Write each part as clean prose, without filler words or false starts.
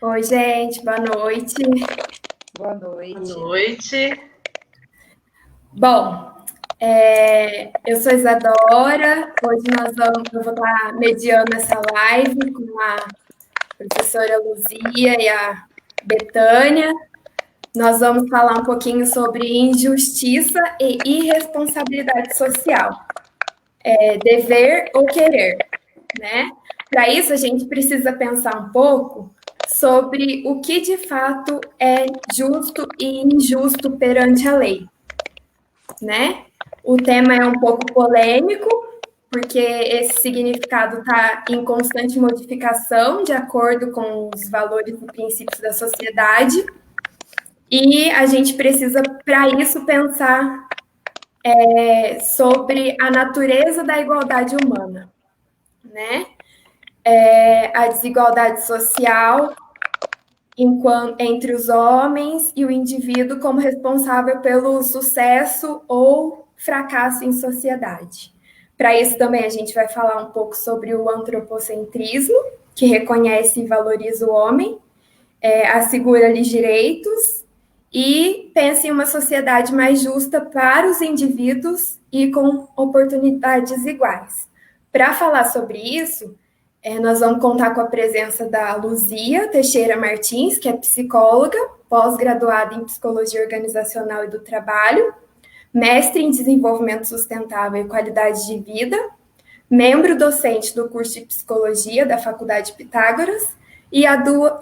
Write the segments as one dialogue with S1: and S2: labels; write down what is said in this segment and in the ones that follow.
S1: Oi, gente, boa noite.
S2: Boa
S3: Boa
S2: noite.
S3: noite.
S1: Bom, eu sou Isadora. Hoje eu vou estar mediando essa live com a professora Luzia e a Betânia. Nós vamos falar um pouquinho sobre injustiça e irresponsabilidade social. Dever ou querer, né? Para isso, a gente precisa pensar um pouco sobre o que de fato é justo e injusto perante a lei, né? O tema é um pouco polêmico, porque esse significado está em constante modificação de acordo com os valores e princípios da sociedade, e a gente precisa, para isso, pensar sobre a natureza da igualdade humana, né? A desigualdade social entre os homens e o indivíduo como responsável pelo sucesso ou fracasso em sociedade. Para isso também a gente vai falar um pouco sobre o antropocentrismo, que reconhece e valoriza o homem, assegura-lhe direitos e pensa em uma sociedade mais justa para os indivíduos e com oportunidades iguais. Para falar sobre isso, nós vamos contar com a presença da Luzia Teixeira Martins, que é psicóloga, pós-graduada em Psicologia Organizacional e do Trabalho, mestre em Desenvolvimento Sustentável e Qualidade de Vida, membro docente do curso de Psicologia da Faculdade Pitágoras e atua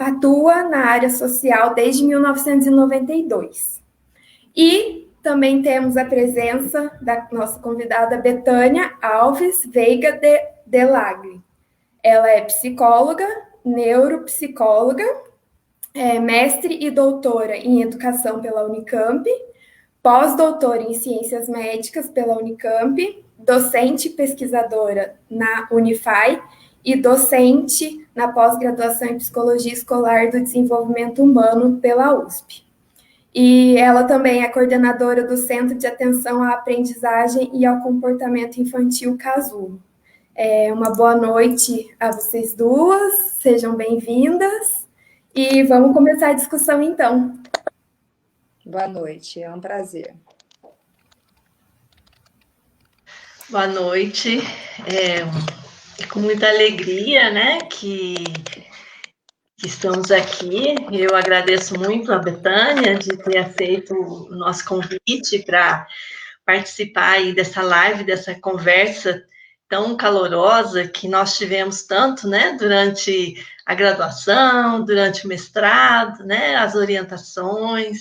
S1: na área social desde 1992. E também temos a presença da nossa convidada Betânia Alves Veiga de Lagre. Ela é psicóloga, neuropsicóloga, mestre e doutora em educação pela Unicamp, pós-doutora em ciências médicas pela Unicamp, docente e pesquisadora na Unify e docente na pós-graduação em psicologia escolar do desenvolvimento humano pela USP. E ela também é coordenadora do Centro de Atenção à Aprendizagem e ao Comportamento Infantil Casulo. Uma boa noite a vocês duas, sejam bem-vindas e vamos começar a discussão então.
S2: Boa noite, é um prazer.
S3: Boa noite. É com muita alegria, né, que estamos aqui. Eu agradeço muito a Betânia de ter aceito o nosso convite para participar aí dessa live, dessa conversa tão calorosa que nós tivemos tanto, né, durante a graduação, durante o mestrado, né, as orientações.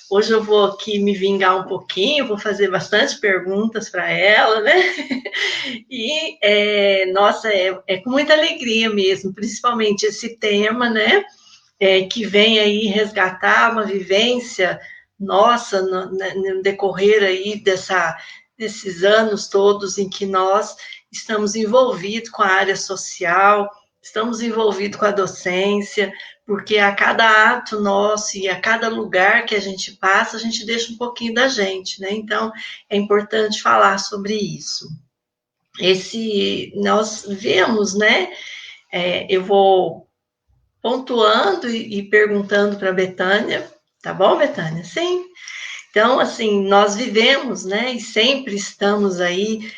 S3: Hoje eu vou aqui me vingar um pouquinho, vou fazer bastante perguntas para ela, né? E, nossa, é com muita alegria mesmo, principalmente esse tema, né? Que vem aí resgatar uma vivência nossa no decorrer aí desses anos todos em que nós estamos envolvidos com a área social, estamos envolvidos com a docência, porque a cada ato nosso e a cada lugar que a gente passa, a gente deixa um pouquinho da gente, né? Então, é importante falar sobre isso. Nós vemos, né? Eu vou pontuando e perguntando para a Betânia, tá bom, Betânia? Sim. Então, assim, nós vivemos, né, e sempre estamos aí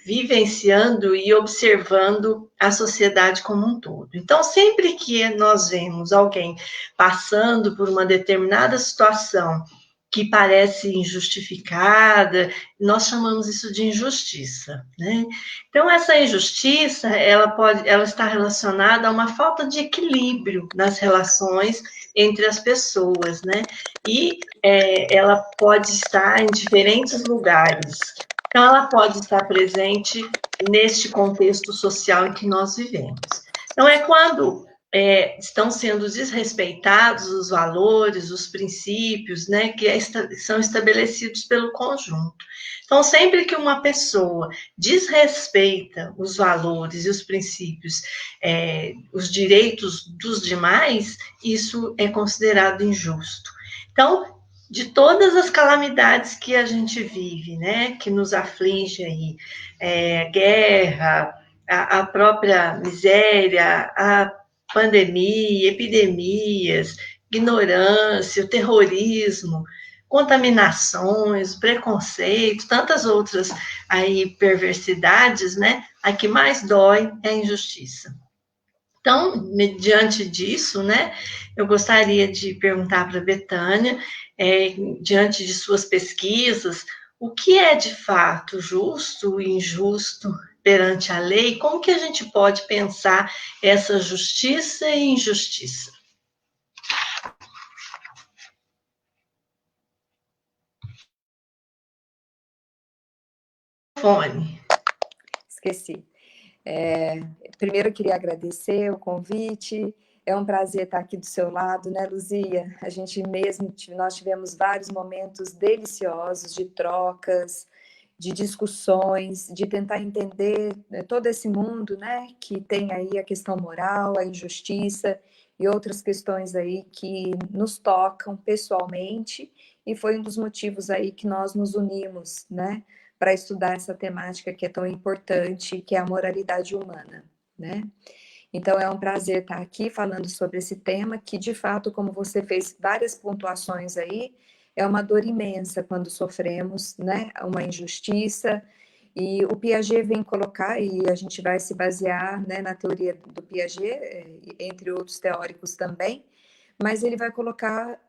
S3: vivenciando e observando a sociedade como um todo. Então, sempre que nós vemos alguém passando por uma determinada situação que parece injustificada, nós chamamos isso de injustiça, né? Então, essa injustiça, ela está relacionada a uma falta de equilíbrio nas relações entre as pessoas, né? E ela pode estar em diferentes lugares. Então, ela pode estar presente neste contexto social em que nós vivemos. Então, é quando estão sendo desrespeitados os valores, os princípios, né, que são estabelecidos pelo conjunto. Então, sempre que uma pessoa desrespeita os valores e os princípios, os direitos dos demais, isso é considerado injusto. Então, de todas as calamidades que a gente vive, né, que nos aflige aí, guerra, a própria miséria, pandemia, epidemias, ignorância, o terrorismo, contaminações, preconceito, tantas outras aí perversidades, né? A que mais dói é a injustiça. Então, diante disso, né, eu gostaria de perguntar para a Bethânia, diante de suas pesquisas, o que é de fato justo e injusto perante a lei? Como que a gente pode pensar essa justiça e injustiça? Fone.
S2: Esqueci. Primeiro, eu queria agradecer o convite. É um prazer estar aqui do seu lado, né, Luzia? A gente mesmo, nós tivemos vários momentos deliciosos de trocas, de discussões, de tentar entender todo esse mundo, né, que tem aí a questão moral, a injustiça e outras questões aí que nos tocam pessoalmente, e foi um dos motivos aí que nós nos unimos, né, para estudar essa temática que é tão importante, que é a moralidade humana, né? Então é um prazer estar aqui falando sobre esse tema, que de fato, como você fez várias pontuações aí, é uma dor imensa quando sofremos, né, uma injustiça. E o Piaget vem colocar, e a gente vai se basear, né, na teoria do Piaget, entre outros teóricos também, mas ele vai colocar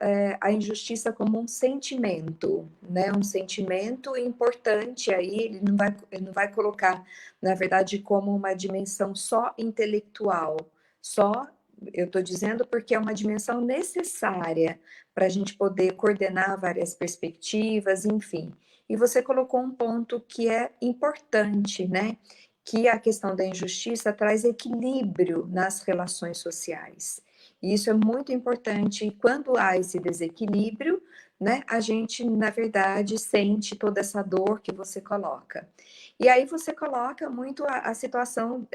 S2: a injustiça como um sentimento, né? Um sentimento importante aí, ele não vai colocar, na verdade, como uma dimensão só intelectual, só, eu estou dizendo porque é uma dimensão necessária para a gente poder coordenar várias perspectivas, enfim. E você colocou um ponto que é importante, né? Que a questão da injustiça traz equilíbrio nas relações sociais. E isso é muito importante. E quando há esse desequilíbrio, né, a gente, na verdade, sente toda essa dor que você coloca. E aí você coloca muito a situação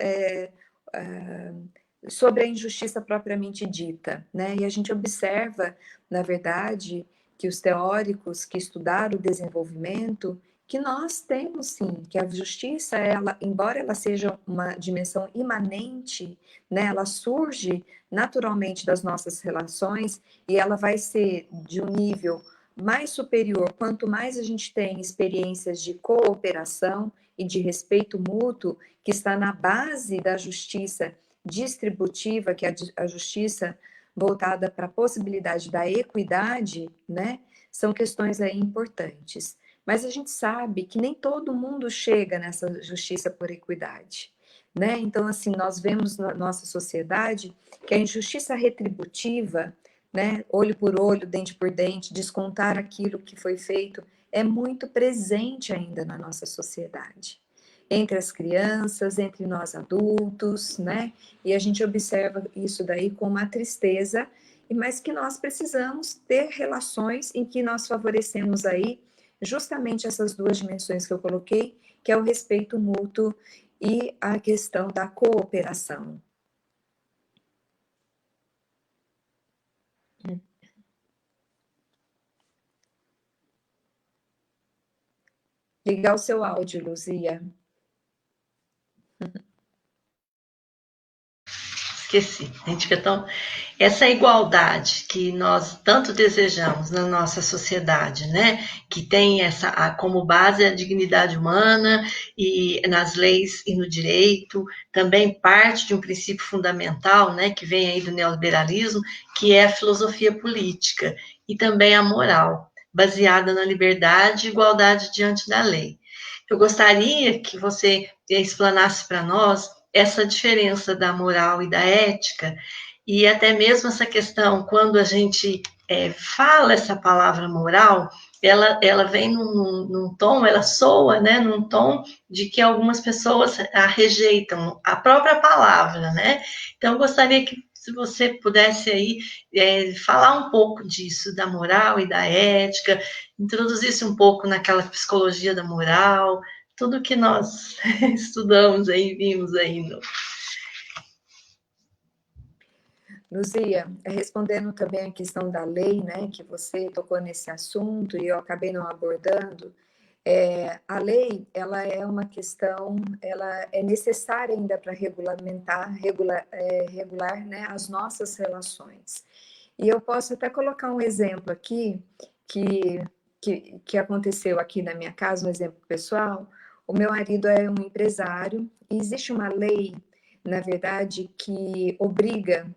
S2: sobre a injustiça propriamente dita, né? E a gente observa, na verdade, que os teóricos que estudaram o desenvolvimento, que nós temos sim, que a justiça, ela, embora ela seja uma dimensão imanente, né, ela surge naturalmente das nossas relações e ela vai ser de um nível mais superior quanto mais a gente tem experiências de cooperação e de respeito mútuo, que está na base da justiça distributiva, que é a justiça voltada para a possibilidade da equidade, né? São questões aí importantes. Mas a gente sabe que nem todo mundo chega nessa justiça por equidade, né? Então, assim, nós vemos na nossa sociedade que a injustiça retributiva, né, olho por olho, dente por dente, descontar aquilo que foi feito, é muito presente ainda na nossa sociedade. Entre as crianças, entre nós adultos, né? E a gente observa isso daí com uma tristeza, mas que nós precisamos ter relações em que nós favorecemos aí justamente essas duas dimensões que eu coloquei, que é o respeito mútuo e a questão da cooperação. Ligar o seu áudio, Luzia.
S3: Esqueci. A gente fica tão. Essa igualdade que nós tanto desejamos na nossa sociedade, né? Que tem como base a dignidade humana e nas leis e no direito, também parte de um princípio fundamental, né? Que vem aí do neoliberalismo, que é a filosofia política e também a moral, baseada na liberdade e igualdade diante da lei. Eu gostaria que você explanasse para nós essa diferença da moral e da ética, e até mesmo essa questão, quando a gente fala essa palavra moral, ela vem num tom, ela soa, né, num tom de que algumas pessoas a rejeitam, a própria palavra, né? Então, eu gostaria que, se você pudesse aí falar um pouco disso, da moral e da ética, introduzisse um pouco naquela psicologia da moral, tudo que nós estudamos aí, vimos aí no...
S2: Luzia, respondendo também a questão da lei, né, que você tocou nesse assunto e eu acabei não abordando, A lei, ela é uma questão, ela é necessária ainda para regular, né, as nossas relações. E eu posso até colocar um exemplo aqui que, que aconteceu aqui na minha casa, um exemplo pessoal. O meu marido é um empresário e existe uma lei, na verdade, que obriga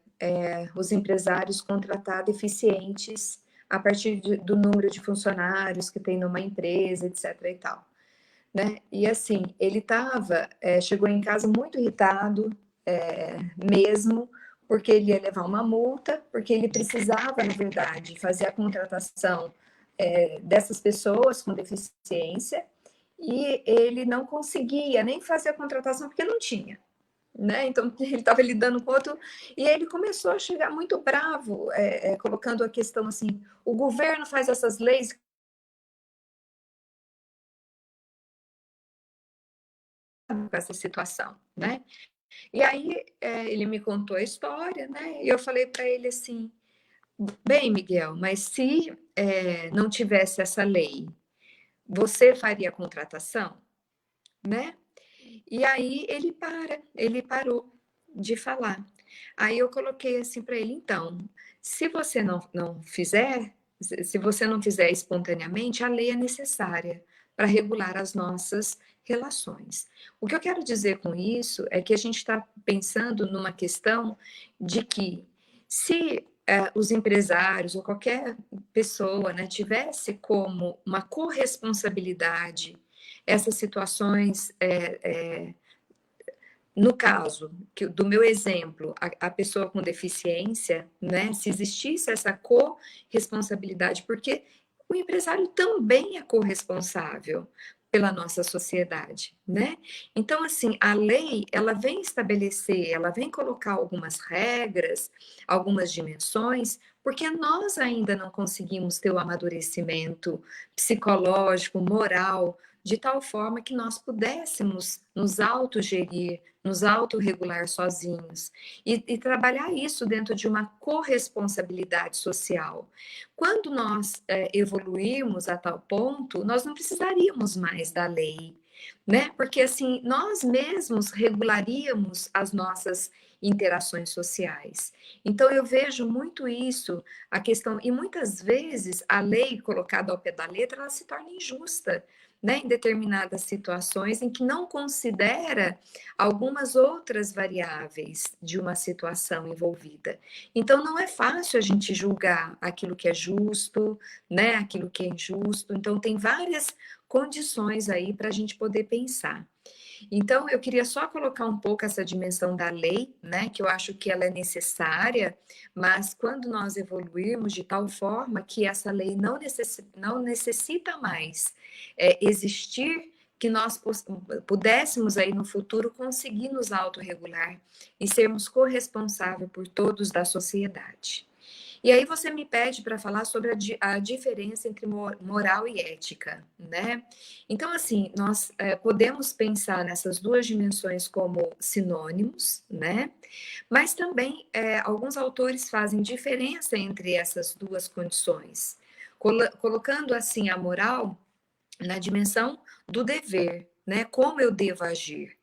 S2: os empresários a contratar deficientes a partir do número de funcionários que tem numa empresa, etc. e tal. Né? E assim, ele chegou em casa muito irritado, mesmo, porque ele ia levar uma multa, porque ele precisava, na verdade, fazer a contratação dessas pessoas com deficiência, e ele não conseguia nem fazer a contratação porque não tinha. Né? Então, ele estava lidando com outro, e ele começou a chegar muito bravo, colocando a questão assim: o governo faz essas leis com essa situação, né? E aí ele me contou a história, né? E eu falei para ele assim: bem, Miguel, mas se não tivesse essa lei, você faria a contratação, né? E aí ele parou de falar. Aí eu coloquei assim para ele: então, se você não fizer, se você não fizer espontaneamente, a lei é necessária para regular as nossas relações. O que eu quero dizer com isso é que a gente está pensando numa questão de que se os empresários ou qualquer pessoa, né, tivesse como uma corresponsabilidade essas situações, no caso do meu exemplo, a pessoa com deficiência, né, se existisse essa corresponsabilidade, porque o empresário também é corresponsável pela nossa sociedade, né? Então, assim, a lei, ela vem estabelecer, ela vem colocar algumas regras, algumas dimensões, porque nós ainda não conseguimos ter o amadurecimento psicológico, moral, de tal forma que nós pudéssemos nos autogerir, nos autorregular sozinhos e trabalhar isso dentro de uma corresponsabilidade social. Quando nós evoluirmos a tal ponto, nós não precisaríamos mais da lei, né? Porque assim, nós mesmos regularíamos as nossas interações sociais. Então eu vejo muito isso, a questão, e muitas vezes a lei colocada ao pé da letra, ela se torna injusta, né, em determinadas situações em que não considera algumas outras variáveis de uma situação envolvida. Então, não é fácil a gente julgar aquilo que é justo, né, aquilo que é injusto. Então, tem várias condições aí para a gente poder pensar. Então, eu queria só colocar um pouco essa dimensão da lei, né, que eu acho que ela é necessária, mas quando nós evoluirmos de tal forma que essa lei não necessita mais existir, que nós pudéssemos aí no futuro conseguir nos autorregular e sermos corresponsáveis por todos da sociedade. E aí você me pede para falar sobre a diferença entre moral e ética, né? Então, assim, nós podemos pensar nessas duas dimensões como sinônimos, né? Mas também alguns autores fazem diferença entre essas duas condições, colocando assim a moral na dimensão do dever, né? Como eu devo agir.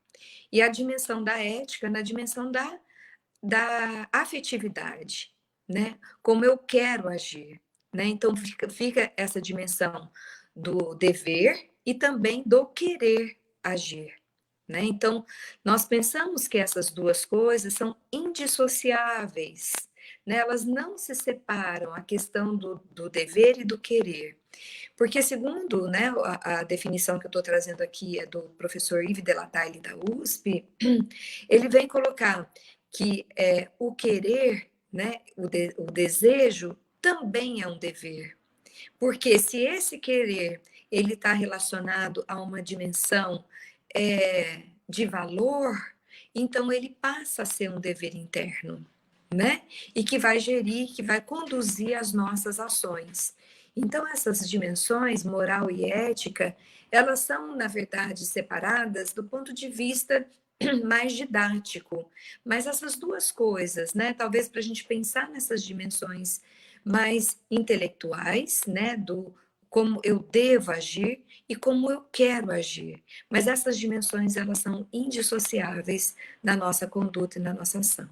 S2: E a dimensão da ética na dimensão da afetividade, né? Como eu quero agir, né? Então fica essa dimensão do dever e também do querer agir, né? Então nós pensamos que essas duas coisas são indissociáveis, né? Elas não se separam, a questão do dever e do querer. Porque, segundo, né, a definição que eu estou trazendo aqui é do professor Yves Delataille da USP, ele vem colocar que o querer, né, o desejo, também é um dever. Porque se esse querer ele está relacionado a uma dimensão de valor, então ele passa a ser um dever interno, né? E que vai gerir, que vai conduzir as nossas ações. Então, essas dimensões, moral e ética, elas são, na verdade, separadas do ponto de vista mais didático. Mas essas duas coisas, né? Talvez para a gente pensar nessas dimensões mais intelectuais, né? Do como eu devo agir e como eu quero agir. Mas essas dimensões, elas são indissociáveis na nossa conduta e na nossa ação.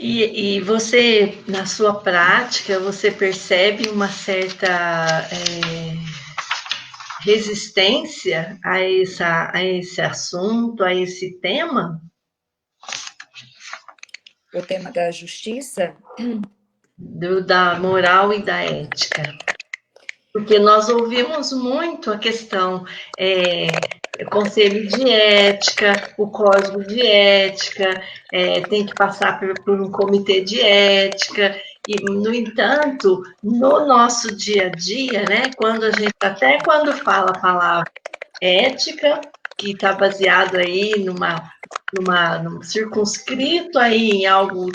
S3: E você, na sua prática, você percebe uma certa resistência a esse assunto, a esse tema?
S2: O tema da justiça,
S3: Da moral e da ética. Porque nós ouvimos muito a questão conselho de ética, o código de ética, tem que passar por um comitê de ética, e, no entanto, no nosso dia a dia, né, até quando fala a palavra ética, que está baseado aí num circunscrito aí em algo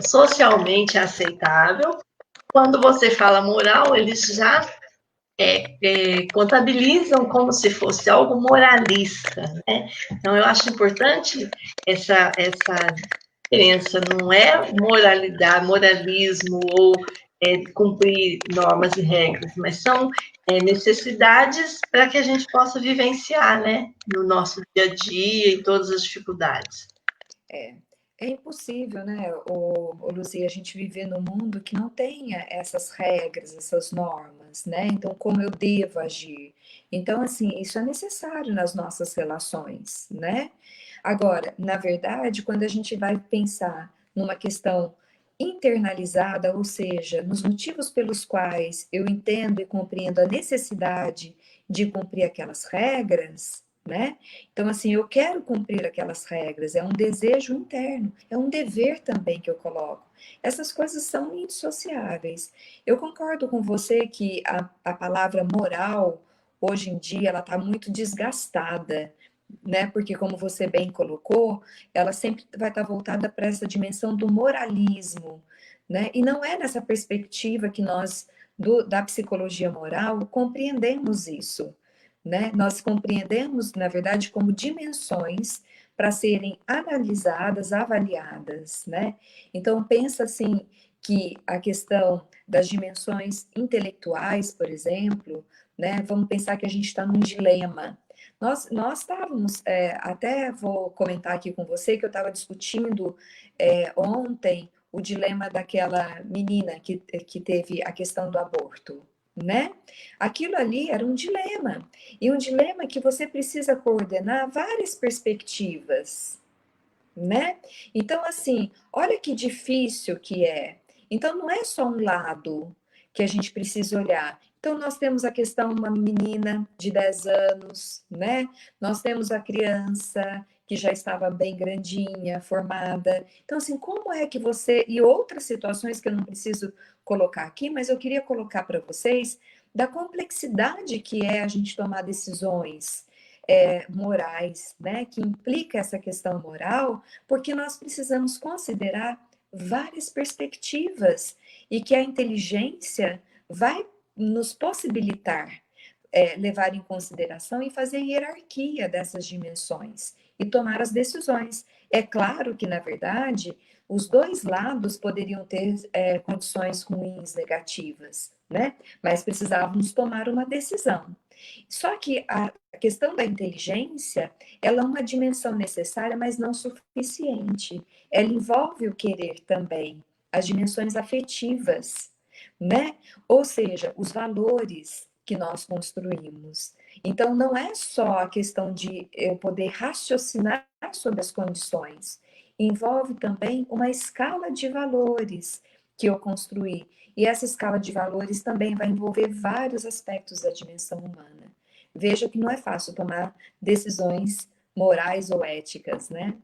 S3: socialmente aceitável, quando você fala moral, eles já contabilizam como se fosse algo moralista, né? Então, eu acho importante essa diferença, não é moralidade, moralismo ou cumprir normas e regras, mas são necessidades para que a gente possa vivenciar, né, no nosso dia a dia e todas as dificuldades.
S2: é impossível, né, Luzia, a gente viver num mundo que não tenha essas regras, essas normas, né? Então, como eu devo agir? Então, assim, isso é necessário nas nossas relações, né? Agora, na verdade, quando a gente vai pensar numa questão internalizada, ou seja, nos motivos pelos quais eu entendo e compreendo a necessidade de cumprir aquelas regras, né? Então, assim, eu quero cumprir aquelas regras, é um desejo interno, é um dever também que eu coloco. Essas coisas são indissociáveis. Eu concordo com você que a palavra moral, hoje em dia, ela está muito desgastada, né? Porque, como você bem colocou, ela sempre vai estar voltada para essa dimensão do moralismo, né? E não é nessa perspectiva que nós, da psicologia moral, compreendemos isso, né? Nós compreendemos, na verdade, como dimensões para serem analisadas, avaliadas, né? Então, pensa assim que a questão das dimensões intelectuais, por exemplo, né? Vamos pensar que a gente está num dilema. Nós estávamos, até vou comentar aqui com você que eu estava discutindo ontem o dilema daquela menina que teve a questão do aborto, né? Aquilo ali era um dilema, e um dilema que você precisa coordenar várias perspectivas, né? Então, assim, olha que difícil que é. Então, não é só um lado que a gente precisa olhar. Então, nós temos a questão, uma menina de 10 anos, né? Nós temos a criança que já estava bem grandinha, formada. Então, assim, como é que você. E outras situações que eu não preciso colocar aqui, mas eu queria colocar para vocês da complexidade que é a gente tomar decisões morais, né? Que implica essa questão moral, porque nós precisamos considerar várias perspectivas e que a inteligência vai nos possibilitar levar em consideração e fazer hierarquia dessas dimensões e tomar as decisões. É claro que, na verdade, os dois lados poderiam ter condições ruins, negativas, né? Mas precisávamos tomar uma decisão. Só que a questão da inteligência, ela é uma dimensão necessária, mas não suficiente. Ela envolve o querer também, as dimensões afetivas, né? Ou seja, os valores que nós construímos. Então, não é só a questão de eu poder raciocinar sobre as condições, envolve também uma escala de valores que eu construí. E essa escala de valores também vai envolver vários aspectos da dimensão humana. Veja que não é fácil tomar decisões morais ou éticas, né?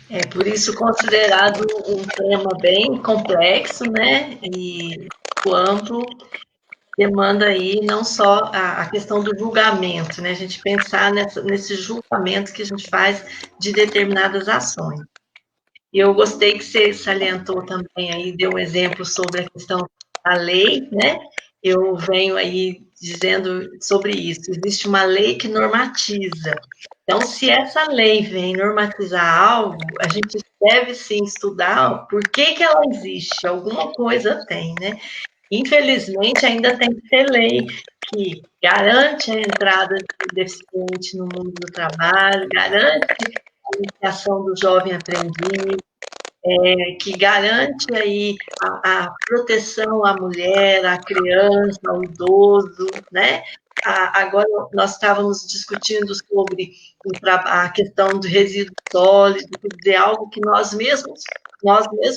S3: É por isso considerado um tema bem complexo, né? E amplo, demanda aí não só a questão do julgamento, né? A gente pensar nesse julgamento que a gente faz de determinadas ações. E eu gostei que você salientou também aí, deu um exemplo sobre a questão da lei, né? Eu venho aí dizendo sobre isso. Existe uma lei que normatiza. Então, se essa lei vem normatizar algo, a gente deve sim estudar por que que ela existe. Alguma coisa tem, né? Infelizmente, ainda tem que ter lei que garante a entrada do deficiente no mundo do trabalho, garante a iniciação do jovem aprendiz, que garante aí a proteção à mulher, à criança, ao idoso, né? Agora nós estávamos discutindo sobre a questão do resíduo sólido, quer dizer, algo que nós mesmos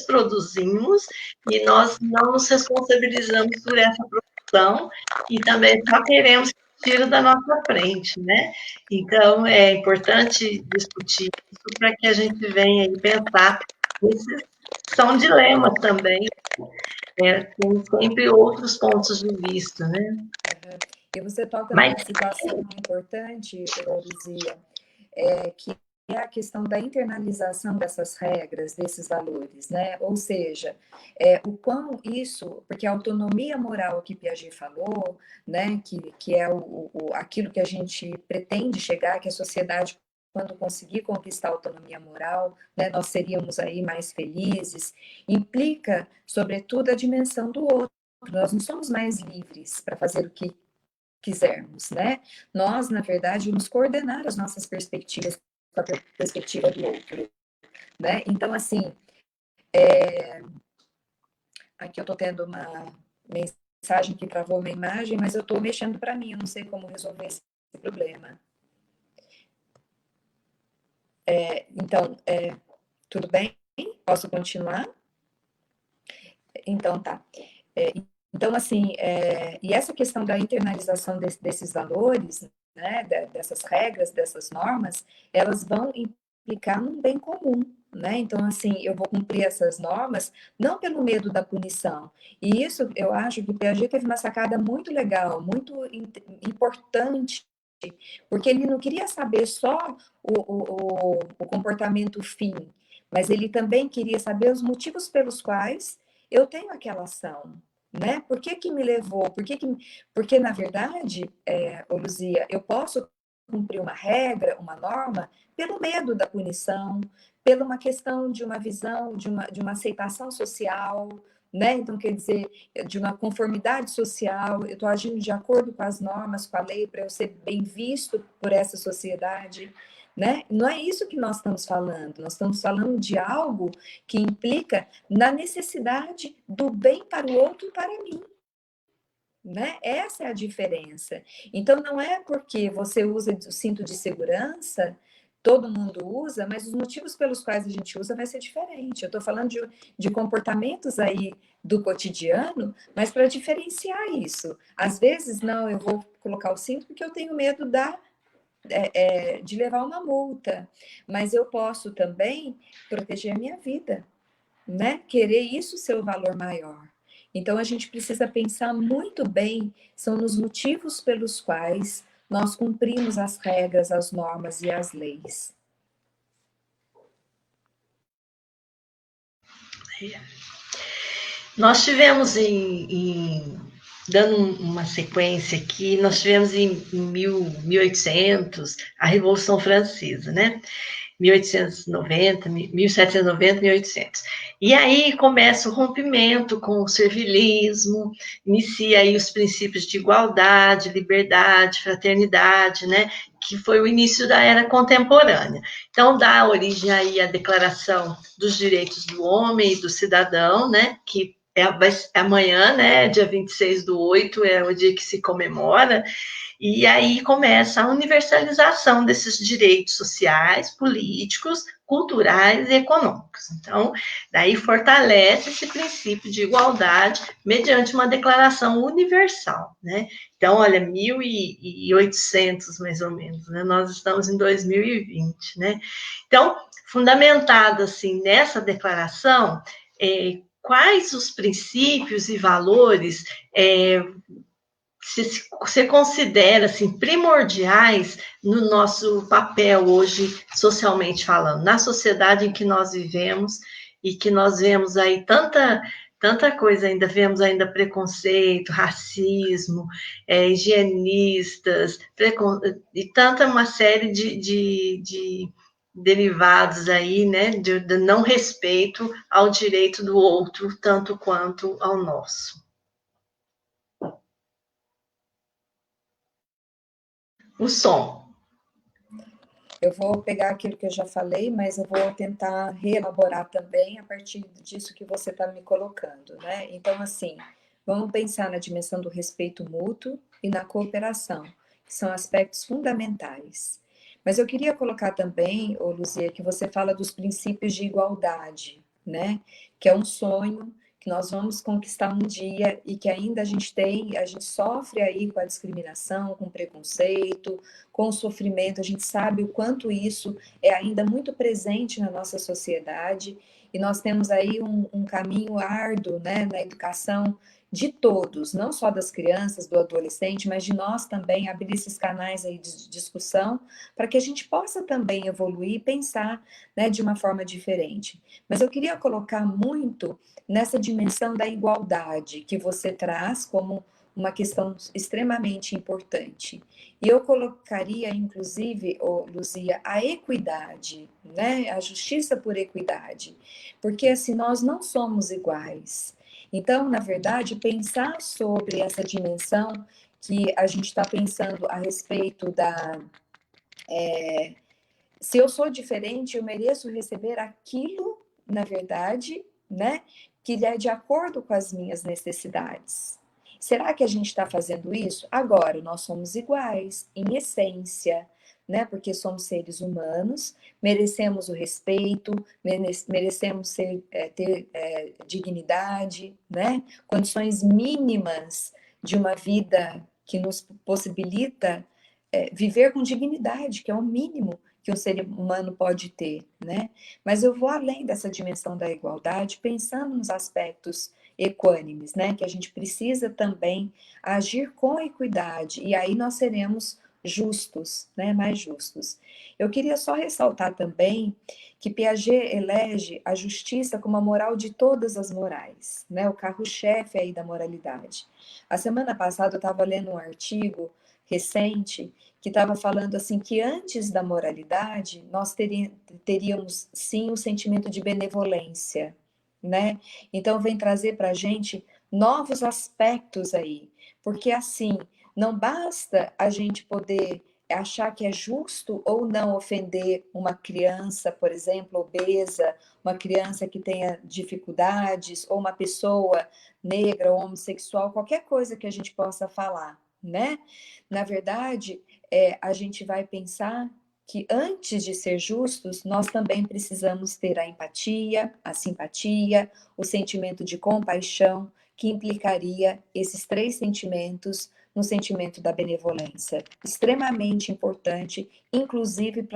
S3: produzimos e nós não nos responsabilizamos por essa produção e também só queremos que tire da nossa frente, né? Então, é importante discutir isso para que a gente venha aí pensar. Esses são dilemas também, né? Tem sempre outros pontos de vista, né?
S2: E você toca
S3: Mas,
S2: numa situação importante, Luzia, que é a questão da internalização dessas regras, desses valores, né? Ou seja, o quão isso, porque a autonomia moral que Piaget falou, né, que é aquilo que a gente pretende chegar, que a sociedade, quando conseguir conquistar a autonomia moral, né, nós seríamos aí mais felizes, implica, sobretudo, a dimensão do outro. Nós não somos mais livres para fazer o que quisermos, né? Nós, na verdade, vamos coordenar as nossas perspectivas com a perspectiva do outro, né? Então, assim, aqui eu estou tendo uma mensagem que travou uma imagem, mas eu estou mexendo para mim, eu não sei como resolver esse problema. Então, tudo bem? Posso continuar? Então, tá. Então, assim, e essa questão da internalização desses valores, né, dessas regras, dessas normas, elas vão implicar num bem comum, né? Então, assim, eu vou cumprir essas normas não pelo medo da punição. E isso, eu acho que o Piaget teve uma sacada muito legal, muito importante, porque ele não queria saber só o comportamento fim, mas ele também queria saber os motivos pelos quais eu tenho aquela ação, né? Por que que me levou? Porque, na verdade, Luzia, eu posso cumprir uma regra, uma norma, pelo medo da punição, pela uma questão de uma visão, de uma aceitação social, né? Então, quer dizer, de uma conformidade social, eu estou agindo de acordo com as normas, com a lei, para eu ser bem visto por essa sociedade, né? Não é isso que nós estamos falando, nós estamos falando de algo que implica na necessidade do bem para o outro e para mim, né? Essa é a diferença. Então, não é porque você usa o cinto de segurança, todo mundo usa, mas os motivos pelos quais a gente usa vai ser diferente. Eu estou falando de comportamentos aí do cotidiano, mas para diferenciar isso. Às vezes, não, eu vou colocar o cinto porque eu tenho medo de levar uma multa, mas eu posso também proteger a minha vida, né? Querer isso ser o valor maior. Então a gente precisa pensar muito bem, são nos motivos pelos quais nós cumprimos as regras, as normas e as leis.
S3: nós tivemos dando uma sequência aqui, nós tivemos em 1800 a Revolução Francesa, né? 1890, 1790, 1800. E aí começa o rompimento com o servilismo, inicia aí os princípios de igualdade, liberdade, fraternidade, né? Que foi o início da era contemporânea. Então, dá origem aí à Declaração dos Direitos do Homem e do Cidadão, né? Que amanhã, né? Dia 26/8 é o dia que se comemora. E aí começa a universalização desses direitos sociais, políticos, culturais e econômicos. Então, daí fortalece esse princípio de igualdade mediante uma declaração universal, né? Então, olha, 1800 mais ou menos, né? Nós estamos em 2020, né? Então, fundamentado assim nessa declaração, quais os princípios e valores você considera assim, primordiais no nosso papel hoje, socialmente falando, na sociedade em que nós vivemos e que nós vemos aí tanta coisa ainda, vemos ainda preconceito, racismo, higienistas, e tanta uma série de derivados aí, né, de não respeito ao direito do outro, tanto quanto ao nosso. O som.
S2: Eu vou pegar aquilo que eu já falei, mas eu vou tentar reelaborar também a partir disso que você está me colocando, né? Então, assim, vamos pensar na dimensão do respeito mútuo e na cooperação, que são aspectos fundamentais. Mas eu queria colocar também, ô Luzia, que você fala dos princípios de igualdade, né? Que é um sonho que nós vamos conquistar um dia e que ainda a gente sofre aí com a discriminação, com o preconceito, com o sofrimento, a gente sabe o quanto isso é ainda muito presente na nossa sociedade, e nós temos aí um caminho árduo, né, na educação de todos, não só das crianças, do adolescente, mas de nós também, abrir esses canais aí de discussão, para que a gente possa também evoluir e pensar, né, de uma forma diferente. Mas eu queria colocar muito nessa dimensão da igualdade que você traz como uma questão extremamente importante. E eu colocaria, inclusive, Luzia, a equidade, né? A justiça por equidade. Porque assim, nós não somos iguais. Então, na verdade, pensar sobre essa dimensão que a gente está pensando a respeito da. Se eu sou diferente, eu mereço receber aquilo, na verdade, né? Que é de acordo com as minhas necessidades. Será que a gente está fazendo isso? Agora, nós somos iguais, em essência, né? Porque somos seres humanos, merecemos o respeito, merecemos ter dignidade, né? Condições mínimas de uma vida que nos possibilita viver com dignidade, que é o mínimo que o ser humano pode ter, né? Mas eu vou além dessa dimensão da igualdade, pensando nos aspectos equânimes, né? Que a gente precisa também agir com equidade, e aí nós seremos justos, né? Mais justos. Eu queria só ressaltar também que Piaget elege a justiça como a moral de todas as morais, né? O carro-chefe aí da moralidade. A semana passada eu estava lendo um artigo recente que estava falando assim que antes da moralidade nós teríamos sim o sentimento de benevolência, né? Então vem trazer para a gente novos aspectos aí, porque assim não basta a gente poder achar que é justo ou não ofender uma criança, por exemplo, obesa, uma criança que tenha dificuldades, ou uma pessoa negra ou homossexual, qualquer coisa que a gente possa falar, né? Na verdade, a gente vai pensar que antes de ser justos, nós também precisamos ter a empatia, a simpatia, o sentimento de compaixão, que implicaria esses três sentimentos no sentimento da benevolência. Extremamente importante, inclusive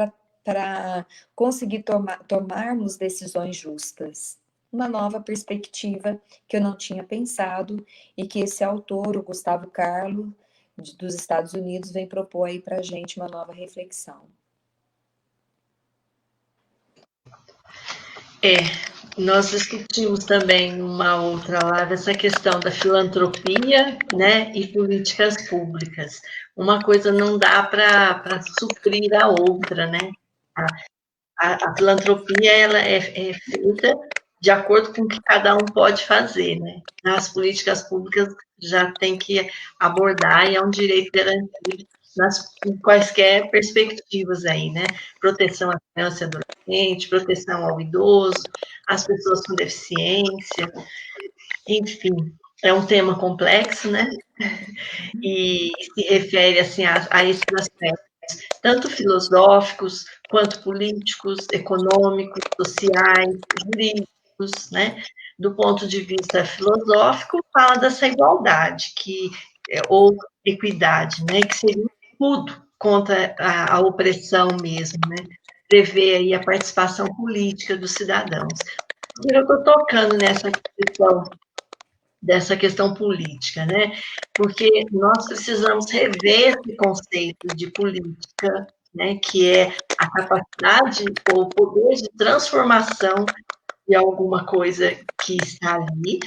S2: para conseguir tomarmos decisões justas. Uma nova perspectiva que eu não tinha pensado e que esse autor, o Gustavo Carlo, dos Estados Unidos, vem propor aí para a gente uma nova reflexão.
S3: Nós discutimos também uma outra live essa questão da filantropia, né, e políticas públicas. Uma coisa não dá para suprir a outra, né? A filantropia ela é feita de acordo com o que cada um pode fazer, né? As políticas públicas já tem que abordar e é um direito garantido em quaisquer perspectivas aí, né? Proteção à criança e adolescente, proteção ao idoso, às pessoas com deficiência, enfim, é um tema complexo, né? E se refere assim a esses aspectos, tanto filosóficos quanto políticos, econômicos, sociais, jurídicos, né? Do ponto de vista filosófico, fala dessa igualdade, ou equidade, né? Que seria um escudo contra a opressão mesmo, né? Prevê aí a participação política dos cidadãos. Eu estou tocando dessa questão política, né? Porque nós precisamos rever esse conceito de política, né? Que é a capacidade ou o poder de transformação de alguma coisa que está ali,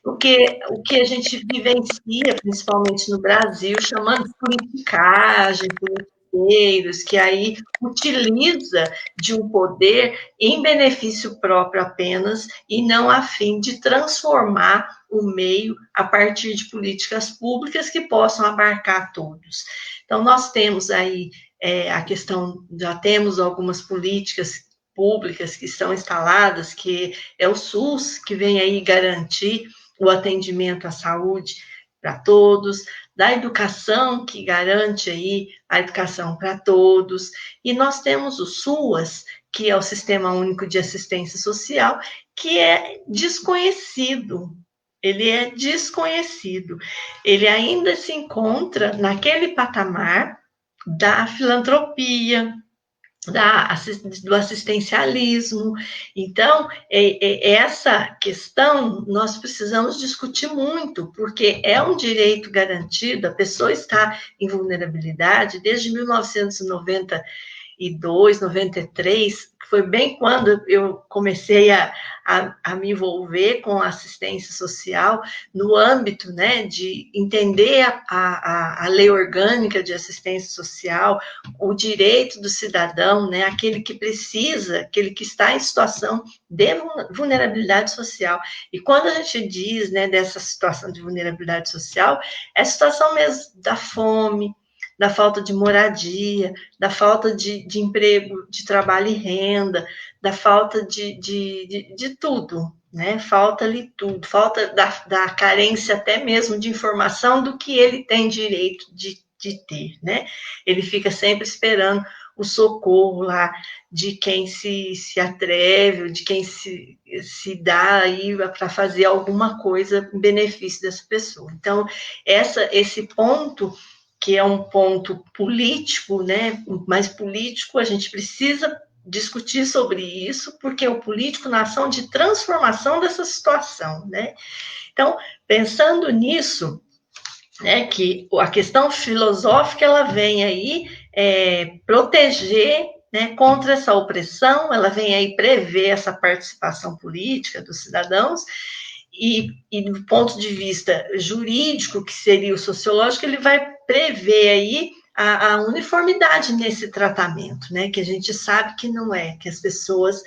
S3: porque o que a gente vivencia, principalmente no Brasil, chamando de politicagem, politiqueiros, que aí utiliza de um poder em benefício próprio apenas e não a fim de transformar o meio a partir de políticas públicas que possam abarcar todos. Então, nós temos aí a questão, já temos algumas políticas públicas que são instaladas, que é o SUS, que vem aí garantir o atendimento à saúde para todos, da educação, que garante aí a educação para todos, e nós temos o SUAS, que é o Sistema Único de Assistência Social, que é desconhecido. Ele é desconhecido. Ele ainda se encontra naquele patamar da filantropia, do assistencialismo. Então, essa questão nós precisamos discutir muito, porque é um direito garantido, a pessoa está em vulnerabilidade desde 1992, 93, que foi bem quando eu comecei a me envolver com a assistência social no âmbito, né, de entender a lei orgânica de assistência social, o direito do cidadão, né, aquele que precisa, aquele que está em situação de vulnerabilidade social. E quando a gente diz, né, dessa situação de vulnerabilidade social, é a situação mesmo da fome, da falta de moradia, da falta de emprego, de trabalho e renda, da falta de tudo, né? Falta ali tudo, falta da carência até mesmo de informação do que ele tem direito de ter, né? Ele fica sempre esperando o socorro lá de quem se atreve, de quem se dá aí para fazer alguma coisa em benefício dessa pessoa. Então, esse ponto, que é um ponto político, né? Mais político, a gente precisa discutir sobre isso, porque o político na ação de transformação dessa situação, né? Então, pensando nisso, né, que a questão filosófica ela vem aí proteger, né, contra essa opressão, ela vem aí prever essa participação política dos cidadãos, e do ponto de vista jurídico, que seria o sociológico, ele vai prever aí a uniformidade nesse tratamento, né? Que a gente sabe que não é, que as pessoas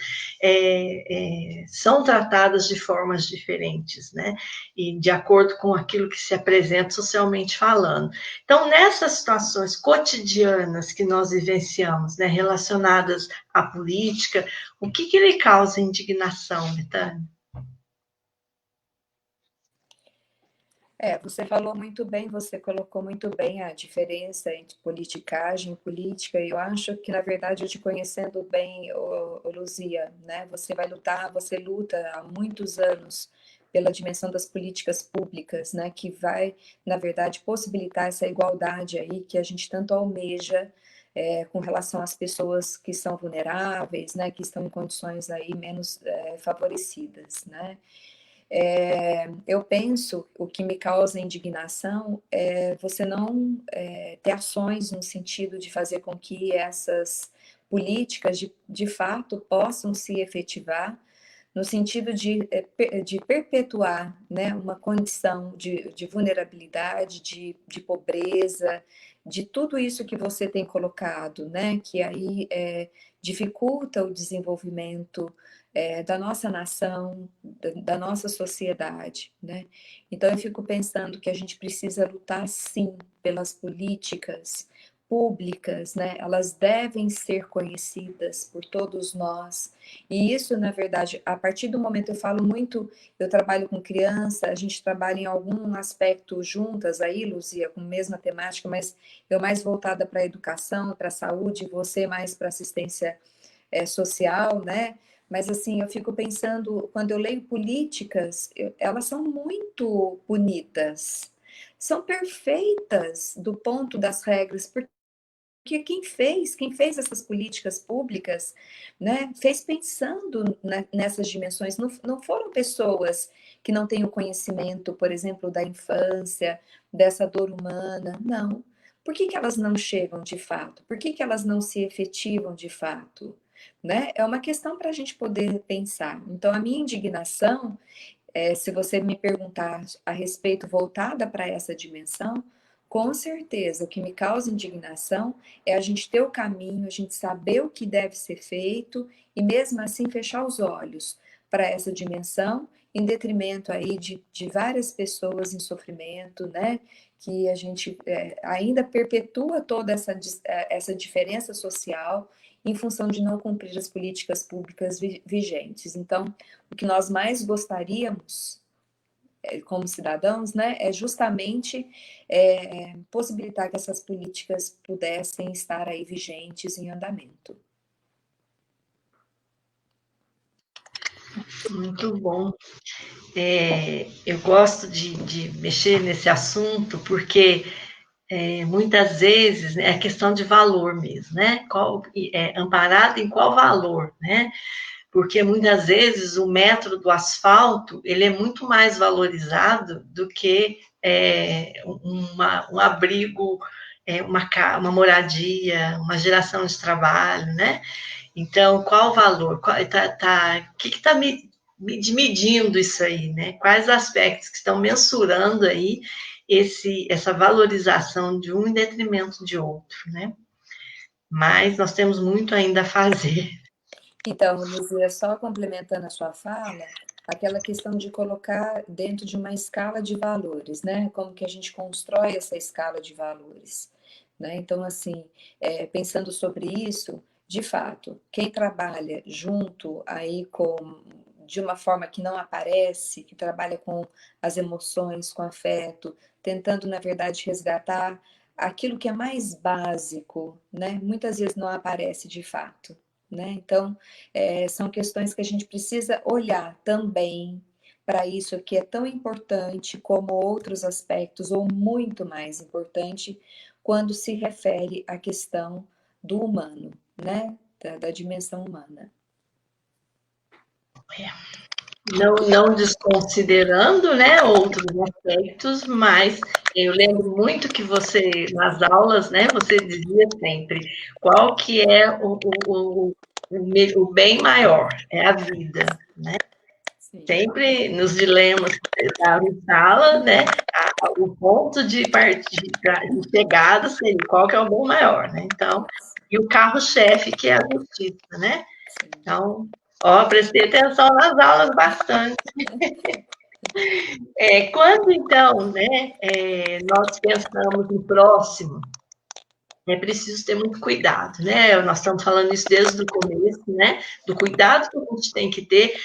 S3: são tratadas de formas diferentes, né? E de acordo com aquilo que se apresenta socialmente falando. Então, nessas situações cotidianas que nós vivenciamos, né, relacionadas à política, o que lhe causa indignação, Betânia?
S2: Você falou muito bem, você colocou muito bem a diferença entre politicagem e política, e eu acho que, na verdade, eu te conhecendo bem, Luzia, né, você luta há muitos anos pela dimensão das políticas públicas, né, que vai, na verdade, possibilitar essa igualdade aí que a gente tanto almeja com relação às pessoas que são vulneráveis, né, que estão em condições aí menos favorecidas, né. Eu penso, o que me causa indignação é você não ter ações no sentido de fazer com que essas políticas de fato possam se efetivar no sentido de perpetuar, né, uma condição de vulnerabilidade, de pobreza, de tudo isso que você tem colocado, né, que aí dificulta o desenvolvimento da nossa nação, da nossa sociedade, né? Então eu fico pensando que a gente precisa lutar sim pelas políticas públicas, né? Elas devem ser conhecidas por todos nós. E isso, na verdade, a partir do momento eu falo muito, eu trabalho com criança, a gente trabalha em algum aspecto juntas aí, Luzia, com a mesma temática, mas eu mais voltada para a educação, para a saúde, você mais para assistência social, né? Mas assim, eu fico pensando, quando eu leio políticas, elas são muito bonitas, são perfeitas do ponto das regras, porque quem fez essas políticas públicas, né, fez pensando nessas dimensões, não foram pessoas que não têm o conhecimento, por exemplo, da infância, dessa dor humana, não. Por que elas não chegam de fato? Por que elas não se efetivam de fato? né? É uma questão para a gente poder pensar. Então, a minha indignação, se você me perguntar a respeito voltada para essa dimensão, com certeza o que me causa indignação é a gente ter o caminho, a gente saber o que deve ser feito e mesmo assim fechar os olhos para essa dimensão, em detrimento aí de várias pessoas em sofrimento, né? Que a gente ainda perpetua toda essa diferença social em função de não cumprir as políticas públicas vigentes. Então, o que nós mais gostaríamos, como cidadãos, né, é justamente possibilitar que essas políticas pudessem estar aí vigentes em andamento.
S3: Muito bom. Eu gosto de mexer nesse assunto porque muitas vezes, né, é questão de valor mesmo, né? Amparado em qual valor, né? Porque muitas vezes o metro do asfalto ele é muito mais valorizado do que um abrigo, uma moradia, uma geração de trabalho, né? Então, qual o valor? O que está medindo isso aí, né? Quais aspectos que estão mensurando aí essa valorização de um em detrimento de outro, né? Mas nós temos muito ainda a fazer.
S2: Então, Luzia, só complementando a sua fala, aquela questão de colocar dentro de uma escala de valores, né? Como que a gente constrói essa escala de valores, né? Então, assim, pensando sobre isso, de fato, quem trabalha junto aí de uma forma que não aparece, que trabalha com as emoções, com afeto, tentando, na verdade, resgatar aquilo que é mais básico, né? Muitas vezes não aparece de fato, né? Então, são questões que a gente precisa olhar também para isso que é tão importante como outros aspectos, ou muito mais importante, quando se refere à questão do humano, né? Da dimensão humana.
S3: Não desconsiderando, né, outros aspectos, mas eu lembro muito que você, nas aulas, né, você dizia sempre qual que é o bem maior, é a vida, né?
S2: Sim.
S3: Sempre nos dilemas que você dava em sala, né, o ponto de chegada seria qual que é o bem maior, né? Então, e o carro-chefe que é a justiça, né? Então, prestei atenção nas aulas bastante. Quando, então, né, nós pensamos no próximo, é preciso ter muito cuidado, né? Nós estamos falando isso desde o começo, né? Do cuidado que a gente tem que ter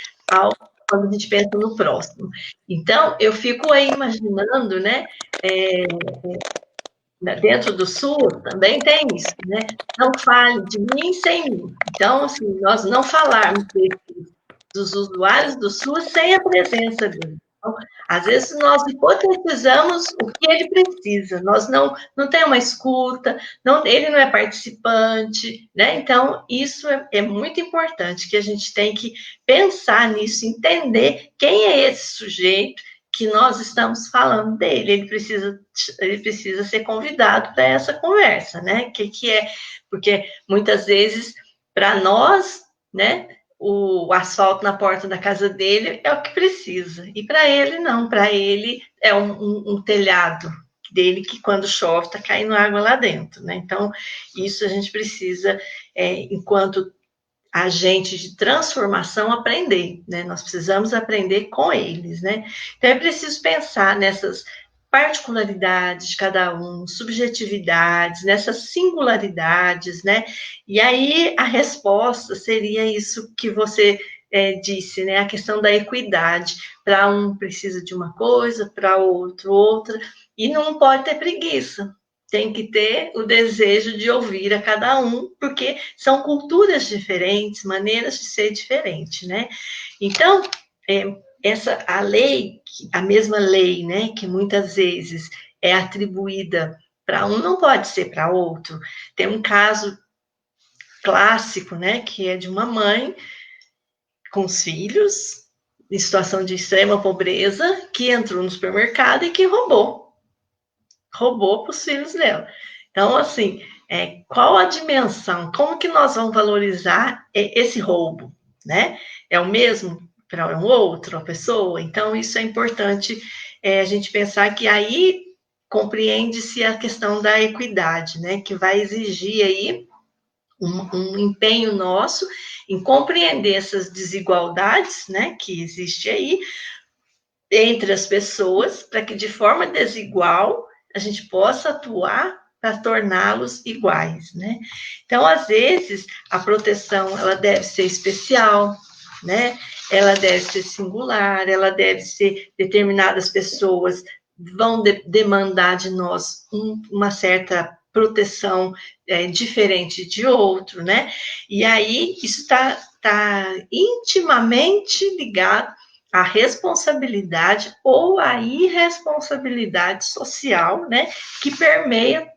S3: quando a gente pensa no próximo. Então, eu fico aí imaginando, né? Dentro do SUS também tem isso, né? Não fale de mim sem mim. Então, assim, nós não falarmos dos usuários do SUS sem a presença dele. Então, às vezes nós hipotetizamos o que ele precisa, nós não tem uma escuta, ele não é participante, né? Então, isso é muito importante, que a gente tem que pensar nisso, entender quem é esse sujeito que nós estamos falando dele, ele precisa ser convidado para essa conversa, né? Que é, porque muitas vezes, para nós, né, o asfalto na porta da casa dele é o que precisa. E para ele, não. Para ele, é um telhado dele que, quando chove, está caindo água lá dentro, né? Então, isso a gente precisa, enquanto agente de transformação, aprender, né? Nós precisamos aprender com eles, né? Então, é preciso pensar nessas particularidades de cada um, subjetividades, nessas singularidades, né? E aí a resposta seria isso que você disse, né? A questão da equidade. Para um precisa de uma coisa, para outro outra, e não pode ter preguiça. Tem que ter o desejo de ouvir a cada um, porque são culturas diferentes, maneiras de ser diferentes, né? Então, a lei, a mesma lei, né, que muitas vezes é atribuída para um, não pode ser para outro. Tem um caso clássico, né, que é de uma mãe com os filhos, em situação de extrema pobreza, que entrou no supermercado e que roubou para os filhos dela. Então, assim, qual a dimensão, como que nós vamos valorizar esse roubo, né? É o mesmo para um outro, uma pessoa? Então, isso é importante a gente pensar que aí compreende-se a questão da equidade, né? Que vai exigir aí um empenho nosso em compreender essas desigualdades, né? Que existe aí entre as pessoas, para que de forma desigual a gente possa atuar para torná-los iguais, né? Então, às vezes, a proteção ela deve ser especial, né? Ela deve ser singular, ela deve ser determinadas pessoas vão demandar de nós uma certa proteção diferente de outro, né? E aí isso está intimamente ligado a responsabilidade ou a irresponsabilidade social, né, que permeia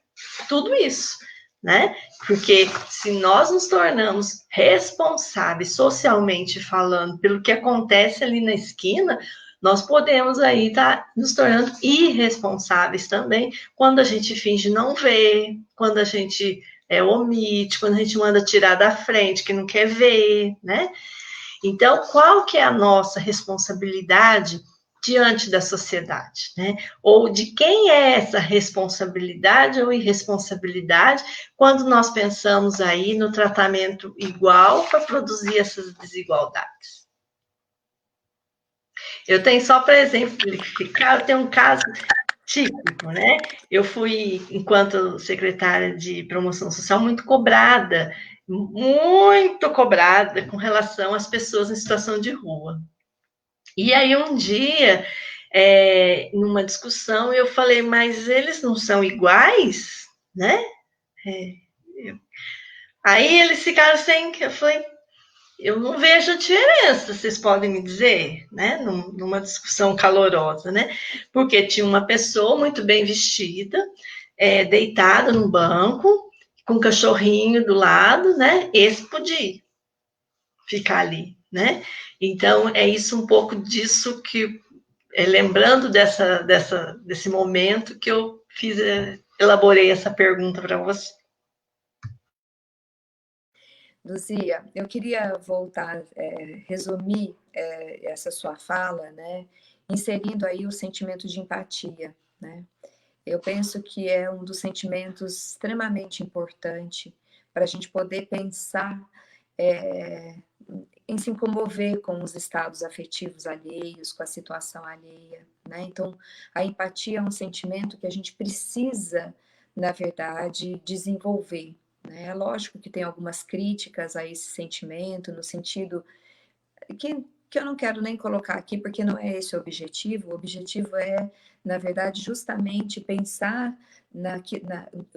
S3: tudo isso, né? Porque se nós nos tornamos responsáveis socialmente falando pelo que acontece ali na esquina, nós podemos aí estar nos tornando irresponsáveis também quando a gente finge não ver, quando a gente omite, quando a gente manda tirar da frente que não quer ver, né? Então, qual que é a nossa responsabilidade diante da sociedade, né? Ou de quem é essa responsabilidade ou irresponsabilidade quando nós pensamos aí no tratamento igual para produzir essas desigualdades? Eu tenho só para exemplificar, eu tenho um caso típico, né? Eu fui, enquanto secretária de promoção social, muito cobrada com relação às pessoas em situação de rua. E aí, um dia, numa discussão, eu falei, mas eles não são iguais, né? Aí eles ficaram sem, eu falei, eu não vejo a diferença, vocês podem me dizer, né? Numa discussão calorosa, né? Porque tinha uma pessoa muito bem vestida, deitada num banco, com um cachorrinho do lado, né? Esse podia ficar ali, né? Então, é isso um pouco disso que, lembrando desse momento que eu elaborei essa pergunta para você.
S2: Luzia, eu queria voltar, resumir essa sua fala, né, inserindo aí o sentimento de empatia, né? Eu penso que é um dos sentimentos extremamente importante para a gente poder pensar em se comover com os estados afetivos alheios, com a situação alheia, né? Então, a empatia é um sentimento que a gente precisa, na verdade, desenvolver, né? É lógico que tem algumas críticas a esse sentimento, no sentido que eu não quero nem colocar aqui, porque não é esse o objetivo é, na verdade, justamente pensar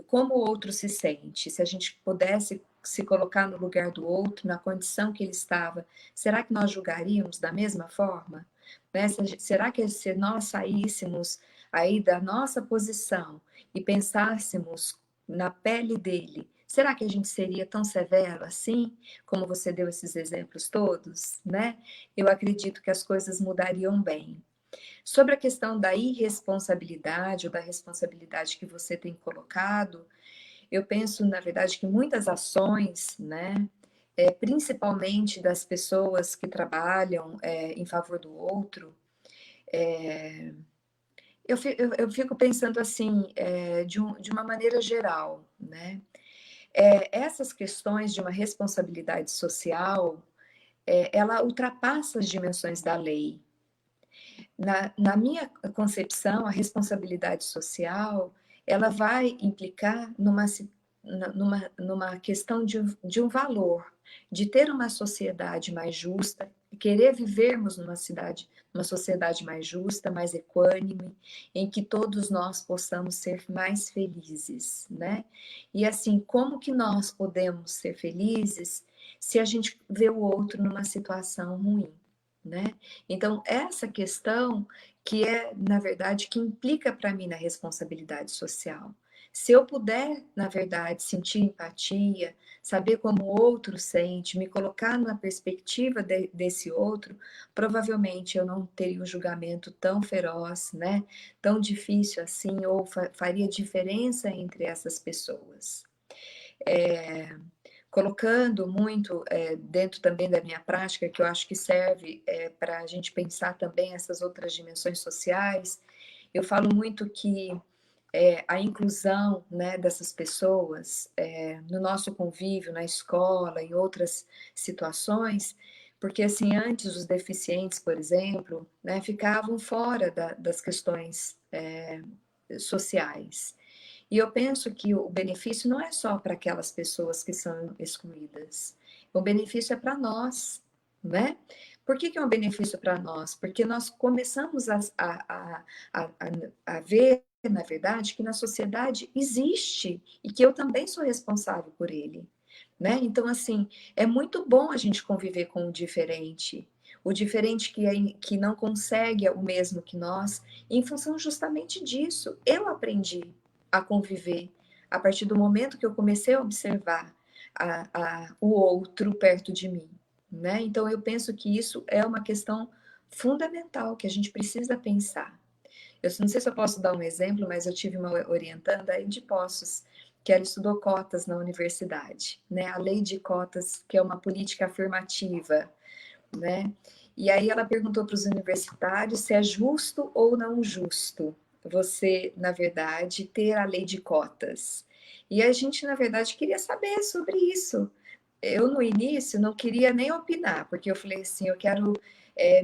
S2: como o outro se sente, se a gente pudesse se colocar no lugar do outro, na condição que ele estava, será que nós julgaríamos da mesma forma? Né? Será que se nós saíssemos aí da nossa posição e pensássemos na pele dele, será que a gente seria tão severo assim, como você deu esses exemplos todos, né? Eu acredito que as coisas mudariam bem. Sobre a questão da irresponsabilidade ou da responsabilidade que você tem colocado, eu penso, na verdade, que muitas ações, né, principalmente das pessoas que trabalham em favor do outro, eu fico pensando assim, de uma maneira geral, né? Essas questões de uma responsabilidade social, ela ultrapassa as dimensões da lei. Na minha concepção, a responsabilidade social, ela vai implicar numa questão de um valor, de ter uma sociedade mais justa, querer vivermos numa sociedade mais justa, mais equânime, em que todos nós possamos ser mais felizes, né? E assim, como que nós podemos ser felizes se a gente vê o outro numa situação ruim, né? Então, essa questão que na verdade, que implica para mim na responsabilidade social. Se eu puder, na verdade, sentir empatia, saber como o outro sente, me colocar na perspectiva desse outro, provavelmente eu não teria um julgamento tão feroz, né? Tão difícil assim, ou faria diferença entre essas pessoas. colocando muito dentro também da minha prática, que eu acho que serve para a gente pensar também essas outras dimensões sociais. Eu falo muito que a inclusão, né, dessas pessoas no nosso convívio, na escola, em outras situações, porque assim, antes os deficientes, por exemplo, né, ficavam fora das questões sociais. E eu penso que o benefício não é só para aquelas pessoas que são excluídas, o benefício é para nós, né? Por que é um benefício para nós? Porque nós começamos a ver, na verdade, que na sociedade existe e que eu também sou responsável por ele, né? Então, assim, é muito bom a gente conviver com o diferente que não consegue o mesmo que nós, em função justamente disso. Eu aprendi a conviver a partir do momento que eu comecei a observar o outro perto de mim, né? Então, eu penso que isso é uma questão fundamental que a gente precisa pensar. Eu não sei se eu posso dar um exemplo, mas eu tive uma orientanda aí de Poços, que ela estudou cotas na universidade, né? A lei de cotas, que é uma política afirmativa, né? E aí ela perguntou para os universitários se é justo ou não justo você, na verdade, ter a lei de cotas. E a gente, na verdade, queria saber sobre isso. Eu, no início, não queria nem opinar, porque eu falei assim, eu quero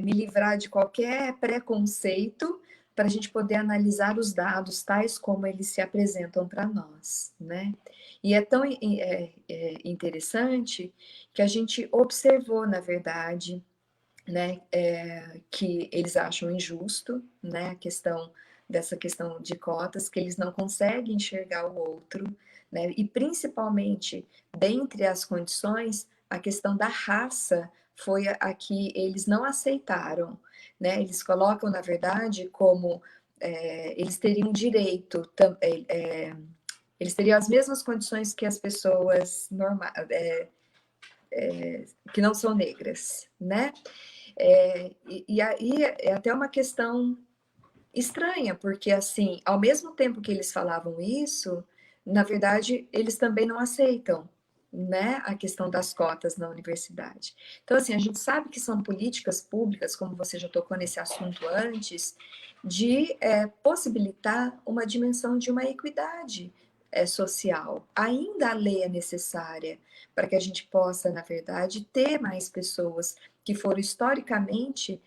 S2: me livrar de qualquer preconceito para a gente poder analisar os dados tais como eles se apresentam para nós, né? E é tão interessante que a gente observou, na verdade, né, que eles acham injusto, né, dessa questão de cotas, que eles não conseguem enxergar o outro, né, e principalmente, dentre as condições, a questão da raça foi a que eles não aceitaram, né, eles colocam, na verdade, como eles teriam direito, eles teriam as mesmas condições que as pessoas normais, que não são negras, né? E aí é até uma questão estranha, porque assim, ao mesmo tempo que eles falavam isso, na verdade, eles também não aceitam, né, a questão das cotas na universidade. Então, assim, a gente sabe que são políticas públicas, como você já tocou nesse assunto antes, de possibilitar uma dimensão de uma equidade social. Ainda a lei é necessária para que a gente possa, na verdade, ter mais pessoas que foram historicamente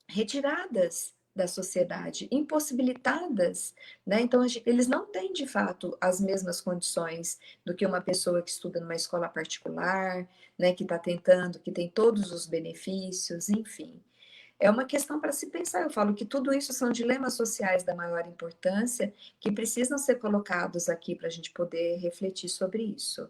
S2: retiradas da sociedade, impossibilitadas, né? Então eles não têm de fato as mesmas condições do que uma pessoa que estuda numa escola particular, né? Que está tentando, que tem todos os benefícios, enfim. É uma questão para se pensar. Eu falo que tudo isso são dilemas sociais da maior importância que precisam ser colocados aqui para a gente poder refletir sobre isso.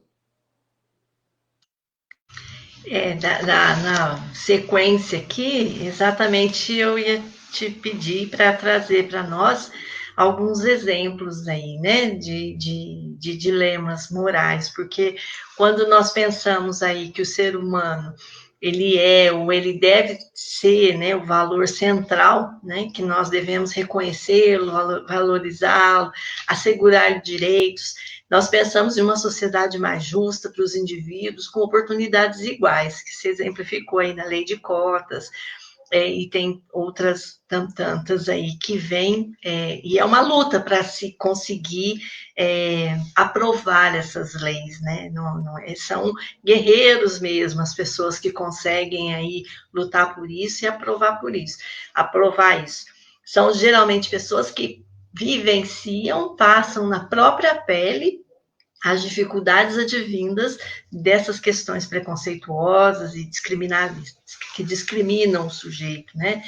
S3: Na sequência aqui, exatamente eu ia te pedir para trazer para nós alguns exemplos aí, né, de dilemas morais, porque quando nós pensamos aí que o ser humano ele é ou ele deve ser, né, o valor central, né, que nós devemos reconhecê-lo, valorizá-lo, assegurar direitos. Nós pensamos em uma sociedade mais justa para os indivíduos, com oportunidades iguais, que se exemplificou aí na lei de cotas, e tem outras tantas aí que vêm, e é uma luta para se conseguir aprovar essas leis, né? São guerreiros mesmo, as pessoas que conseguem aí lutar por isso e aprovar isso. São geralmente pessoas que vivenciam, passam na própria pele as dificuldades advindas dessas questões preconceituosas e discriminavistas, que discriminam o sujeito, né?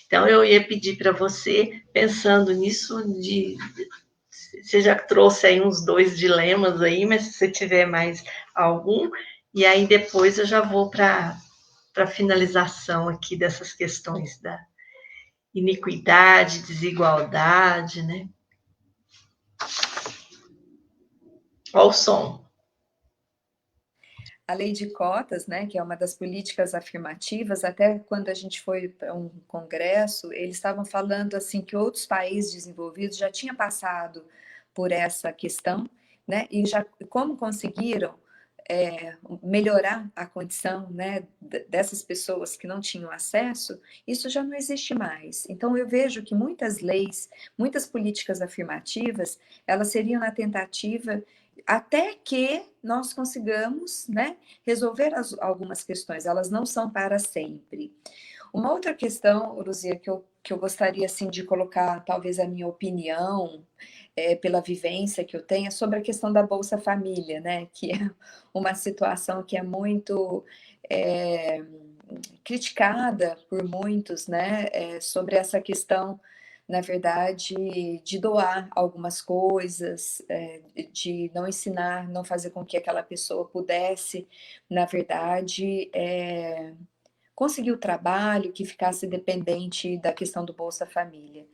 S3: Então, eu ia pedir para você, pensando nisso, você já trouxe aí uns 2 dilemas aí, mas se você tiver mais algum, e aí depois eu já vou para a finalização aqui dessas questões da iniquidade, desigualdade, né? Olha o som.
S2: A lei de cotas, né, que é uma das políticas afirmativas, até quando a gente foi para um congresso, eles estavam falando assim que outros países desenvolvidos já tinham passado por essa questão, né? E já como conseguiram melhorar a condição, né, dessas pessoas que não tinham acesso, isso já não existe mais. Então, eu vejo que muitas leis, muitas políticas afirmativas, elas seriam na tentativa até que nós consigamos, né, resolver algumas questões, elas não são para sempre. Uma outra questão, Luzia, que eu gostaria assim, de colocar, talvez, a minha opinião, pela vivência que eu tenho, é sobre a questão da Bolsa Família, né? Que é uma situação que é muito criticada por muitos, né? Sobre essa questão, na verdade, de doar algumas coisas, de não ensinar, não fazer com que aquela pessoa pudesse, na verdade, conseguir o trabalho, que ficasse dependente da questão do Bolsa Família.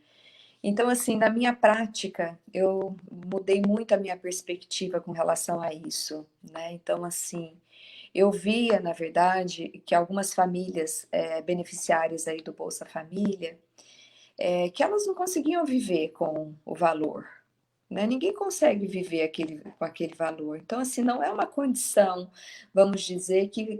S2: Então, assim, na minha prática, eu mudei muito a minha perspectiva com relação a isso, né? Então, assim, eu via, na verdade, que algumas famílias beneficiárias aí do Bolsa Família, que elas não conseguiam viver com o valor, né? Ninguém consegue viver com aquele valor. Então, assim, não é uma condição, vamos dizer, que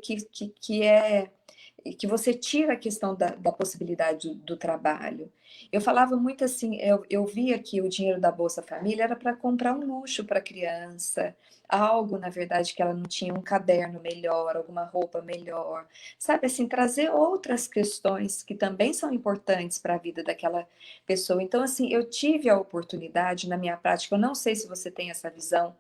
S2: você tira a questão da possibilidade do trabalho. Eu falava muito assim, eu via que o dinheiro da Bolsa Família era para comprar um luxo para a criança, algo, na verdade, que ela não tinha, um caderno melhor, alguma roupa melhor, sabe, assim, trazer outras questões que também são importantes para a vida daquela pessoa. Então, assim, eu tive a oportunidade na minha prática, eu não sei se você tem essa visão,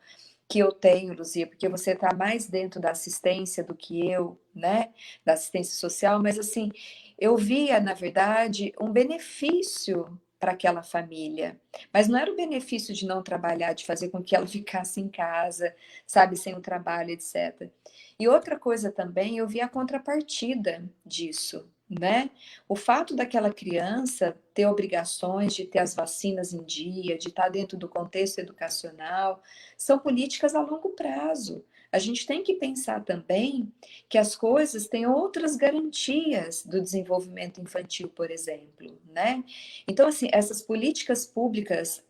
S2: que eu tenho, Luzia, porque você está mais dentro da assistência do que eu, né? Da assistência social, mas assim, eu via, na verdade, um benefício para aquela família, mas não era o benefício de não trabalhar, de fazer com que ela ficasse em casa, sabe, sem o trabalho, etc. E outra coisa também, eu vi a contrapartida disso, né? O fato daquela criança ter obrigações de ter as vacinas em dia, de estar dentro do contexto educacional, são políticas a longo prazo. A gente tem que pensar também que as coisas têm outras garantias do desenvolvimento infantil, por exemplo, né? Então, assim, essas políticas públicas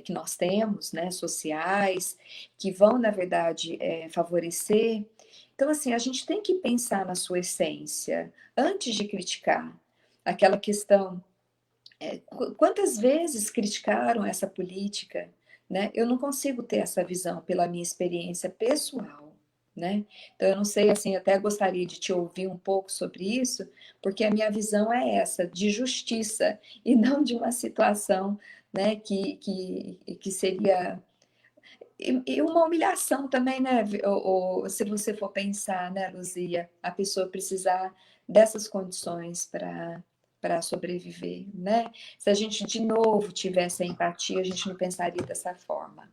S2: que nós temos, né, sociais, que vão, na verdade, favorecer. Então, assim, a gente tem que pensar na sua essência, antes de criticar aquela questão. Quantas vezes criticaram essa política, né? Eu não consigo ter essa visão pela minha experiência pessoal, né? Então, eu não sei, assim, até gostaria de te ouvir um pouco sobre isso, porque a minha visão é essa, de justiça, e não de uma situação, né, que seria... E uma humilhação também, né? Ou, se você for pensar, né, Luzia, a pessoa precisar dessas condições para sobreviver, né? Se a gente de novo tivesse a empatia, a gente não pensaria dessa forma.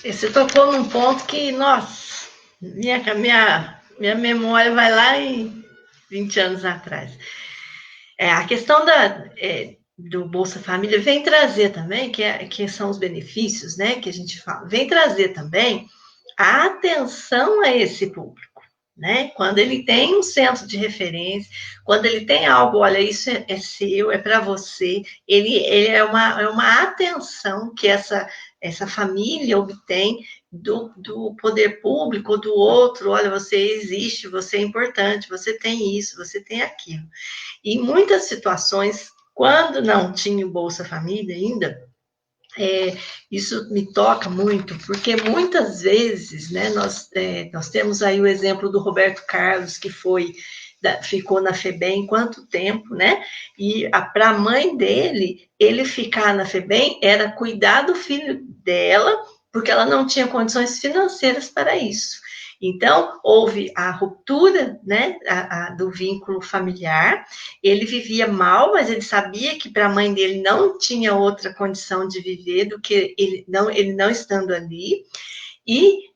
S3: Você tocou num ponto que, nossa, minha memória vai lá em 20 anos atrás. A questão do Bolsa Família vem trazer também, que são os benefícios, né, que a gente fala, vem trazer também a atenção a esse público. Né? Quando ele tem um centro de referência, quando ele tem algo, olha, isso é seu, é para você, ele é uma atenção que essa família obtém do poder público, do outro, olha, você existe, você é importante, você tem isso, você tem aquilo. E em muitas situações, quando não tinha o Bolsa Família ainda, isso me toca muito, porque muitas vezes, né, nós temos aí o exemplo do Roberto Carlos, que ficou na FEBEM quanto tempo, né? E para a mãe dele, ele ficar na FEBEM era cuidar do filho dela, porque ela não tinha condições financeiras para isso. Então, houve a ruptura, né, do vínculo familiar. Ele vivia mal, mas ele sabia que para a mãe dele não tinha outra condição de viver do que ele não estando ali. E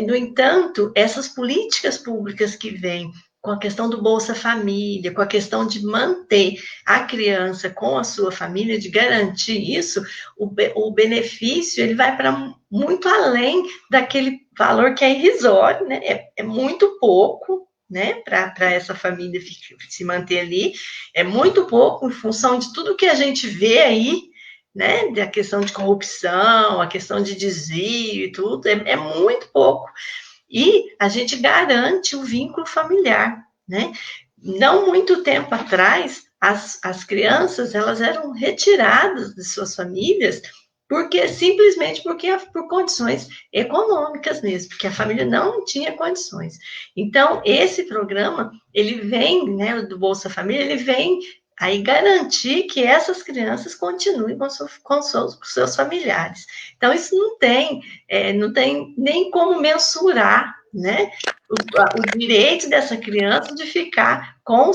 S3: no entanto, essas políticas públicas que vêm com a questão do Bolsa Família, com a questão de manter a criança com a sua família, de garantir isso, o benefício ele vai para muito além daquele valor que é irrisório, né? É muito pouco, né? Para essa família se manter ali, é muito pouco em função de tudo que a gente vê aí, né, da questão de corrupção, a questão de desvio e tudo, é muito pouco. E a gente garante o vínculo familiar, né? Não muito tempo atrás, as crianças elas eram retiradas de suas famílias porque simplesmente porque por condições econômicas mesmo, porque a família não tinha condições. Então, esse programa, ele vem, né, do Bolsa Família, ele vem aí garantir que essas crianças continuem com seus familiares. Então, isso não tem nem como mensurar, né, o direito dessa criança de ficar com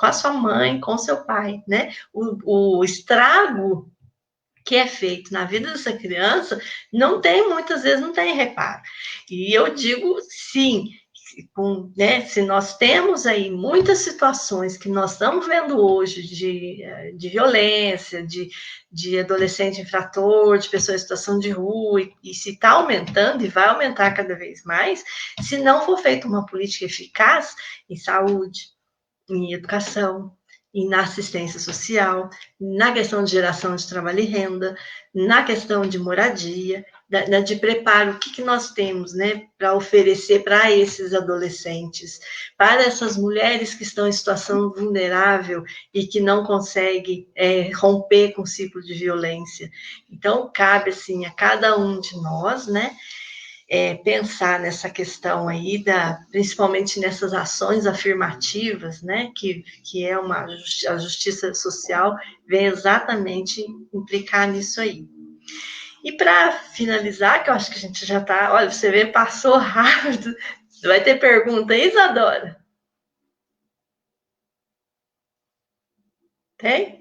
S3: a sua mãe, com seu pai, né? O estrago que é feito na vida dessa criança, muitas vezes não tem reparo. E eu digo sim, né, se nós temos aí muitas situações que nós estamos vendo hoje de violência, de adolescente infrator, de pessoa em situação de rua, e se está aumentando e vai aumentar cada vez mais, se não for feita uma política eficaz em saúde, em educação, e na assistência social, na questão de geração de trabalho e renda, na questão de moradia, de preparo, o que nós temos, né, para oferecer para esses adolescentes, para essas mulheres que estão em situação vulnerável e que não conseguem romper com o ciclo de violência. Então, cabe, assim, a cada um de nós, né, pensar nessa questão aí, principalmente nessas ações afirmativas, né, que é a justiça social vem exatamente implicar nisso aí. E para finalizar, que eu acho que a gente já está, olha, você vê, passou rápido, vai ter pergunta aí, Isadora? Tem?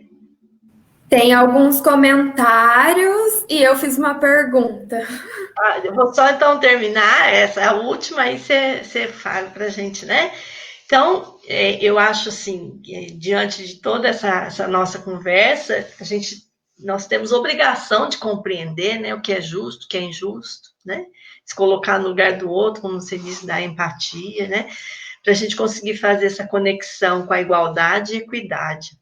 S1: Tem alguns comentários e eu fiz uma pergunta.
S3: Eu vou só então terminar essa, a última, aí você fala para a gente, né? Então, eu acho assim, diante de toda essa nossa conversa, nós temos obrigação de compreender, né, o que é justo, o que é injusto, né? Se colocar no lugar do outro, como você disse, da empatia, né? Para a gente conseguir fazer essa conexão com a igualdade e equidade.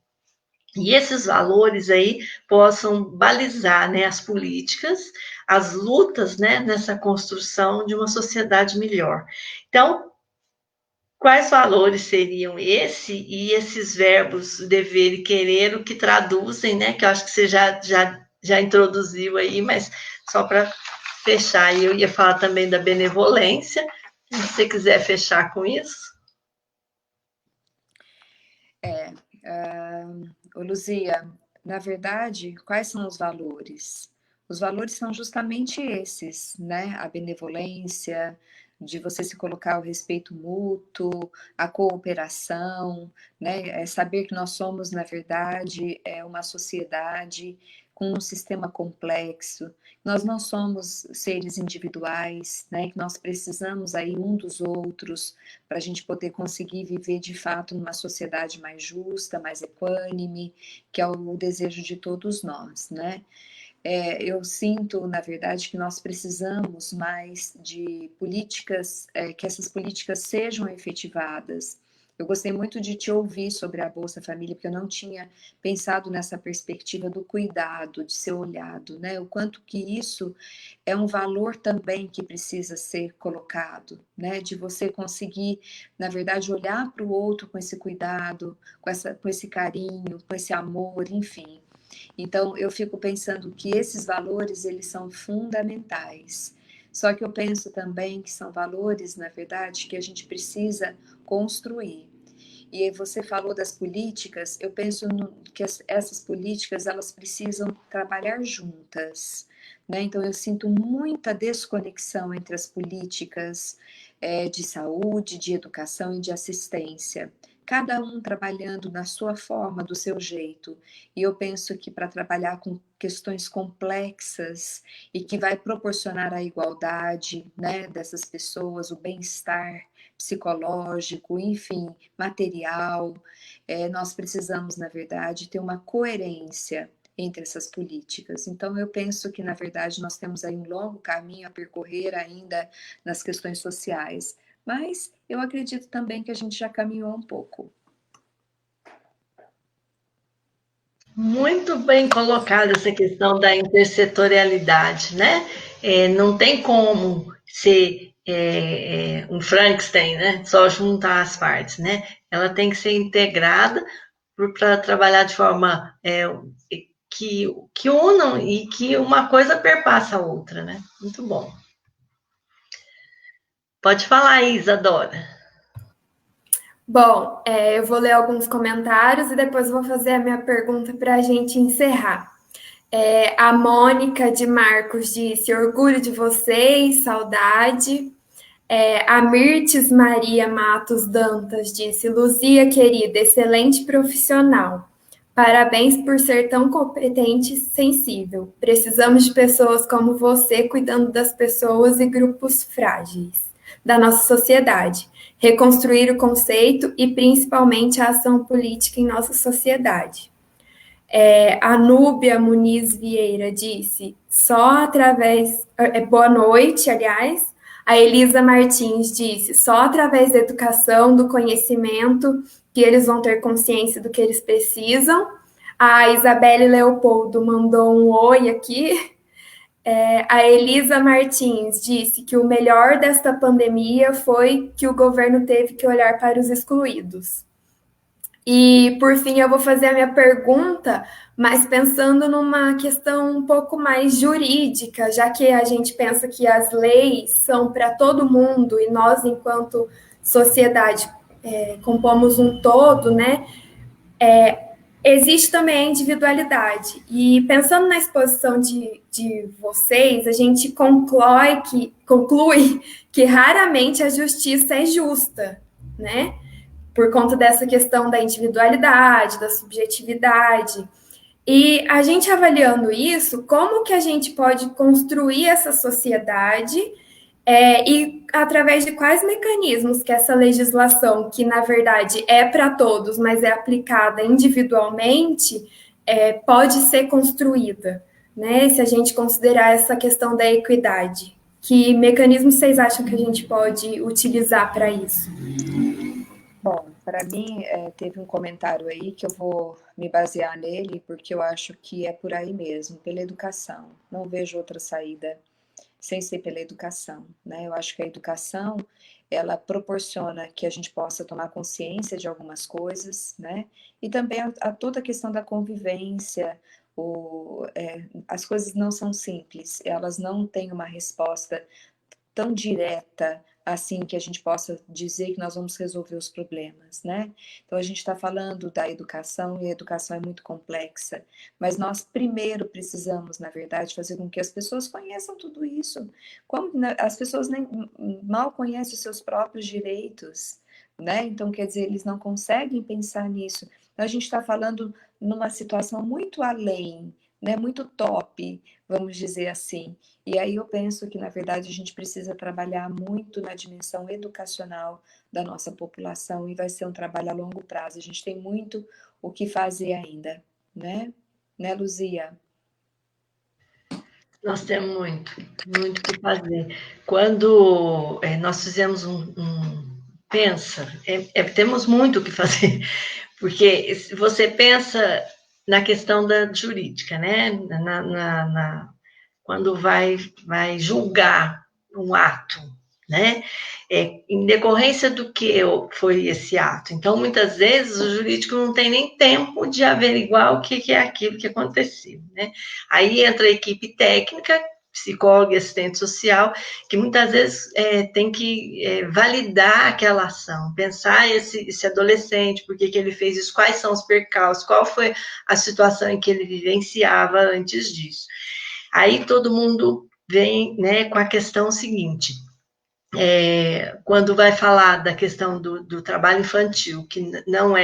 S3: E esses valores aí possam balizar, né, as políticas, as lutas, né, nessa construção de uma sociedade melhor. Então, quais valores seriam e esses verbos dever e querer, o que traduzem, né? Que eu acho que você já introduziu aí, mas só para fechar, eu ia falar também da benevolência, se você quiser fechar com isso.
S2: Luzia, na verdade, quais são os valores? Os valores são justamente esses, né? A benevolência, de você se colocar o respeito mútuo, a cooperação, né? É saber que nós somos, na verdade, uma sociedade com um sistema complexo. Nós não somos seres individuais, né? Que nós precisamos aí um dos outros para a gente poder conseguir viver de fato numa sociedade mais justa, mais equânime, que é o desejo de todos nós, né? Eu sinto, na verdade, que nós precisamos mais de políticas, que essas políticas sejam efetivadas. Eu gostei muito de te ouvir sobre a Bolsa Família, porque eu não tinha pensado nessa perspectiva do cuidado, de ser olhado, né? O quanto que isso é um valor também que precisa ser colocado, né? De você conseguir, na verdade, olhar para o outro com esse cuidado, com esse carinho, com esse amor, enfim. Então, eu fico pensando que esses valores, eles são fundamentais. Só que eu penso também que são valores, na verdade, que a gente precisa construir. E você falou das políticas, eu penso que essas políticas, elas precisam trabalhar juntas, né? Então, eu sinto muita desconexão entre as políticas de saúde, de educação e de assistência. Cada um trabalhando na sua forma, do seu jeito. E eu penso que para trabalhar com questões complexas e que vai proporcionar a igualdade, né, dessas pessoas, o bem-estar psicológico, enfim, material, nós precisamos, na verdade, ter uma coerência entre essas políticas. Então, eu penso que, na verdade, nós temos aí um longo caminho a percorrer ainda nas questões sociais, mas eu acredito também que a gente já caminhou um pouco.
S3: Muito bem colocada essa questão da intersetorialidade, né? Não tem como ser um Frankenstein, né? Só juntar as partes, né? Ela tem que ser integrada para trabalhar de forma que unam e que uma coisa perpassa a outra, né? Muito bom. Pode falar aí, Isadora.
S1: Bom, eu vou ler alguns comentários e depois vou fazer a minha pergunta para a gente encerrar. A Mônica de Marcos disse: orgulho de vocês, saudade. A Mirtes Maria Matos Dantas disse: Luzia, querida, excelente profissional. Parabéns por ser tão competente e sensível. Precisamos de pessoas como você cuidando das pessoas e grupos frágeis da nossa sociedade. Reconstruir o conceito e principalmente a ação política em nossa sociedade. A Núbia Muniz Vieira disse: só através. Boa noite, aliás. A Elisa Martins disse: só através da educação, do conhecimento, que eles vão ter consciência do que eles precisam. A Isabelle Leopoldo mandou um oi aqui. A Elisa Martins disse que o melhor desta pandemia foi que o governo teve que olhar para os excluídos. E, por fim, eu vou fazer a minha pergunta, mas pensando numa questão um pouco mais jurídica, já que a gente pensa que as leis são para todo mundo e nós, enquanto sociedade, compomos um todo, né? Existe também a individualidade. E pensando na exposição de vocês, a gente conclui que raramente a justiça é justa, né? Por conta dessa questão da individualidade, da subjetividade. E a gente avaliando isso, como que a gente pode construir essa sociedade e através de quais mecanismos que essa legislação, que na verdade é para todos, mas é aplicada individualmente, pode ser construída, né? Se a gente considerar essa questão da equidade. Que mecanismos vocês acham que a gente pode utilizar para isso?
S2: Bom, para mim, teve um comentário aí que eu vou me basear nele, porque eu acho que é por aí mesmo, pela educação. Não vejo outra saída sem ser pela educação, né? Eu acho que a educação, ela proporciona que a gente possa tomar consciência de algumas coisas, né? E também a toda a questão da convivência, as coisas não são simples, elas não têm uma resposta tão direta assim que a gente possa dizer que nós vamos resolver os problemas, né? Então a gente está falando da educação e a educação é muito complexa, mas nós primeiro precisamos, na verdade, fazer com que as pessoas conheçam tudo isso. Como as pessoas nem mal conhecem os seus próprios direitos, né? Então quer dizer, eles não conseguem pensar nisso. Então a gente está falando numa situação muito além, né? Muito top, vamos dizer assim. E aí eu penso que, na verdade, a gente precisa trabalhar muito na dimensão educacional da nossa população e vai ser um trabalho a longo prazo. A gente tem muito o que fazer ainda, né? Né, Luzia?
S3: Nós temos muito o que fazer. Quando nós fizemos pensa, temos muito o que fazer, porque se você pensa na questão da jurídica, né? Quando vai julgar um ato, né? Em decorrência do que foi esse ato. Então, muitas vezes, o jurídico não tem nem tempo de averiguar o que é aquilo que aconteceu, né? Aí entra a equipe técnica, psicólogo e assistente social, que muitas vezes tem que validar aquela ação, pensar esse adolescente, por que ele fez isso, quais são os percalços, qual foi a situação em que ele vivenciava antes disso. Aí todo mundo vem, né, com a questão seguinte, quando vai falar da questão do trabalho infantil, que não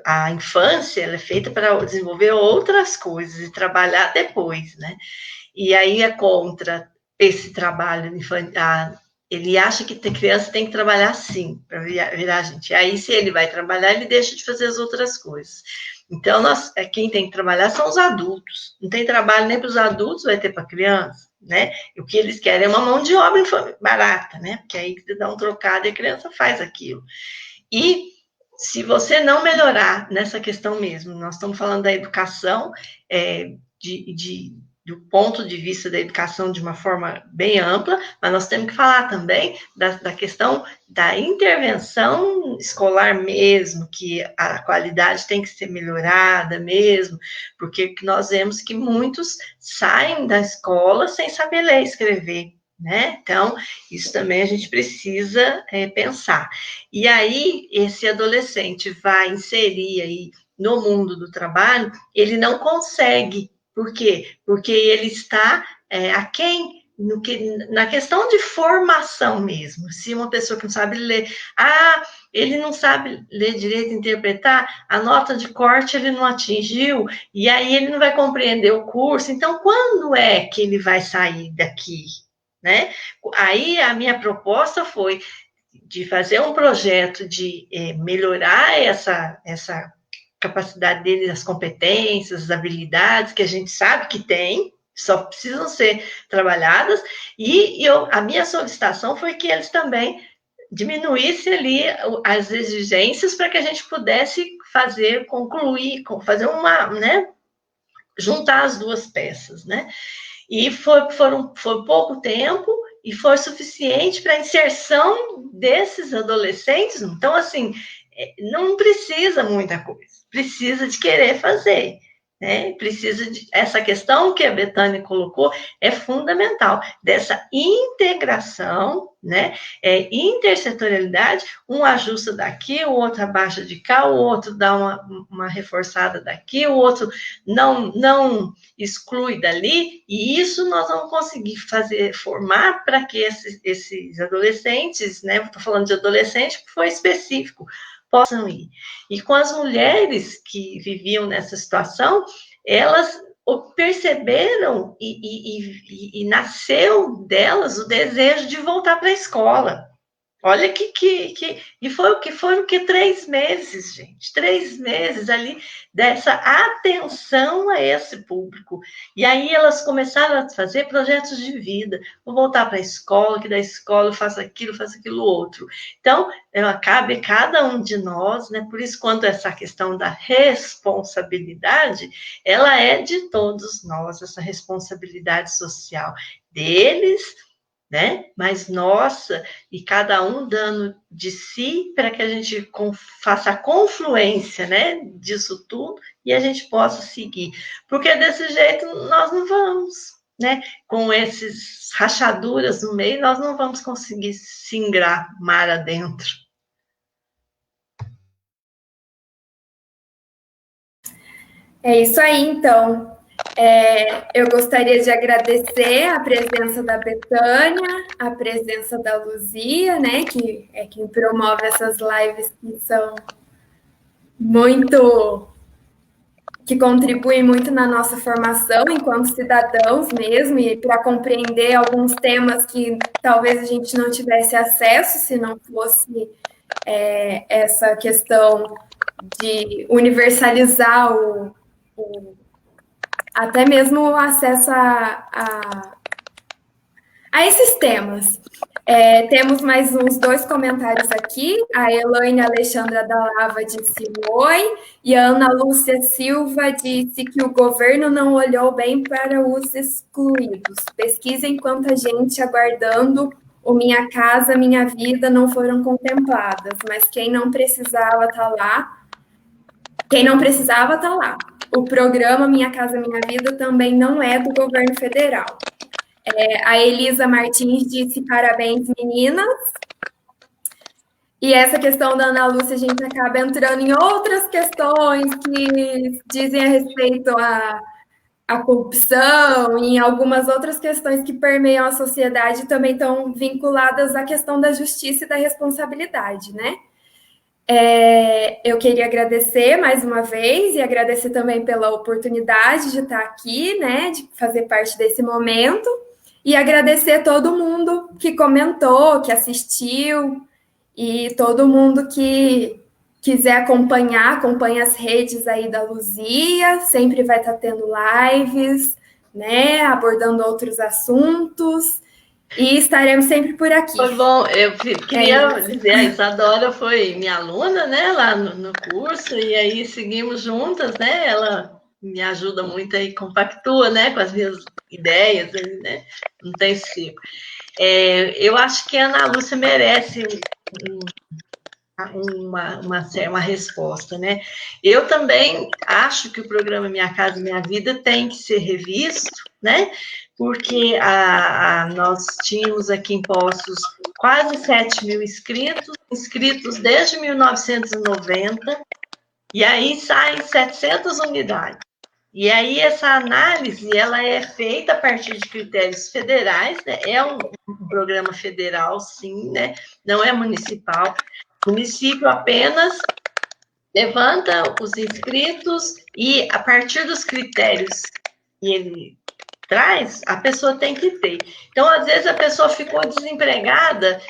S3: a infância, ela é feita para desenvolver outras coisas e trabalhar depois, né? E aí é contra esse trabalho infantil. Ele acha que criança tem que trabalhar sim, para virar gente. Aí, se ele vai trabalhar, ele deixa de fazer as outras coisas. Então, quem tem que trabalhar são os adultos. Não tem trabalho nem para os adultos, vai ter para criança, né? E o que eles querem é uma mão de obra barata, né? Porque aí você dá um trocado e a criança faz aquilo. E se você não melhorar nessa questão mesmo, nós estamos falando da educação, do ponto de vista da educação de uma forma bem ampla, mas nós temos que falar também da questão da intervenção escolar mesmo, que a qualidade tem que ser melhorada mesmo, porque nós vemos que muitos saem da escola sem saber ler e escrever, né? Então, isso também a gente precisa pensar. E aí, esse adolescente vai inserir aí no mundo do trabalho, ele não consegue. Por quê? Porque ele está aquém na questão de formação mesmo. Se uma pessoa que não sabe ler, ele não sabe ler direito, interpretar, a nota de corte ele não atingiu, e aí ele não vai compreender o curso. Então, quando é que ele vai sair daqui? Né? Aí a minha proposta foi de fazer um projeto de melhorar essa capacidade dele, as competências, as habilidades que a gente sabe que tem, só precisam ser trabalhadas, e a minha solicitação foi que eles também diminuíssem ali as exigências para que a gente pudesse concluir, fazer né, juntar as duas peças, né? E foi pouco tempo e foi suficiente para a inserção desses adolescentes. Então, assim, não precisa muita coisa, precisa de querer fazer, né? Precisa de essa questão que a Bethânia colocou é fundamental, dessa integração, né? Intersetorialidade, um ajusta daqui, o outro abaixa de cá, o outro dá uma reforçada daqui, o outro não exclui dali, e isso nós vamos conseguir formar para que esses adolescentes, né? Estou falando de adolescente porque foi específico, possam ir. E com as mulheres que viviam nessa situação, elas perceberam e nasceu delas o desejo de voltar para a escola. Olha e foram 3 meses, gente, 3 meses ali dessa atenção a esse público. E aí elas começaram a fazer projetos de vida. Vou voltar para a escola, que da escola eu faço aquilo outro. Então, cabe cada um de nós, né? Por isso, quanto a essa questão da responsabilidade, ela é de todos nós, essa responsabilidade social deles, né? Mas nossa, e cada um dando de si para que a gente faça a confluência, né, disso tudo e a gente possa seguir. Porque desse jeito nós não vamos, né? Com esses rachaduras no meio, nós não vamos conseguir singrar mar adentro.
S1: É isso aí, então. Eu gostaria de agradecer a presença da Bethânia, a presença da Luzia, né, que é quem promove essas lives que são que contribuem muito na nossa formação enquanto cidadãos mesmo, e para compreender alguns temas que talvez a gente não tivesse acesso se não fosse essa questão de universalizar até mesmo o acesso a esses temas. Temos mais uns 2 comentários aqui. A Elaine Alexandra da Lava disse oi, e a Ana Lúcia Silva disse que o governo não olhou bem para os excluídos. Pesquisem quanta gente aguardando o Minha Casa Minha Vida não foram contempladas, mas quem não precisava tá lá. O programa Minha Casa Minha Vida também não é do governo federal. A Elisa Martins disse parabéns, meninas. E essa questão da Ana Lúcia, a gente acaba entrando em outras questões que dizem a respeito à corrupção, e em algumas outras questões que permeiam a sociedade também estão vinculadas à questão da justiça e da responsabilidade, né? Eu queria agradecer mais uma vez e agradecer também pela oportunidade de estar aqui, né, de fazer parte desse momento, e agradecer todo mundo que comentou, que assistiu, e todo mundo que quiser acompanha as redes aí da Luzia, sempre vai estar tendo lives, né, abordando outros assuntos. E estaremos sempre por aqui.
S3: Foi bom, eu queria dizer, a Isadora foi minha aluna, né, lá no curso, e aí seguimos juntas, né, ela me ajuda muito aí, compactua, né, com as minhas ideias, né, não tem circo. Eu acho que a Ana Lúcia merece uma resposta, né? Eu também acho que o programa Minha Casa Minha Vida tem que ser revisto, né? Porque nós tínhamos aqui em Poços quase 7 mil inscritos desde 1990, e aí saem 700 unidades. E aí essa análise, ela é feita a partir de critérios federais, né? É um programa federal, sim, né? Não é municipal. O município apenas levanta os inscritos e, a partir dos critérios que ele traz, a pessoa tem que ter. Então, às vezes, a pessoa ficou desempregada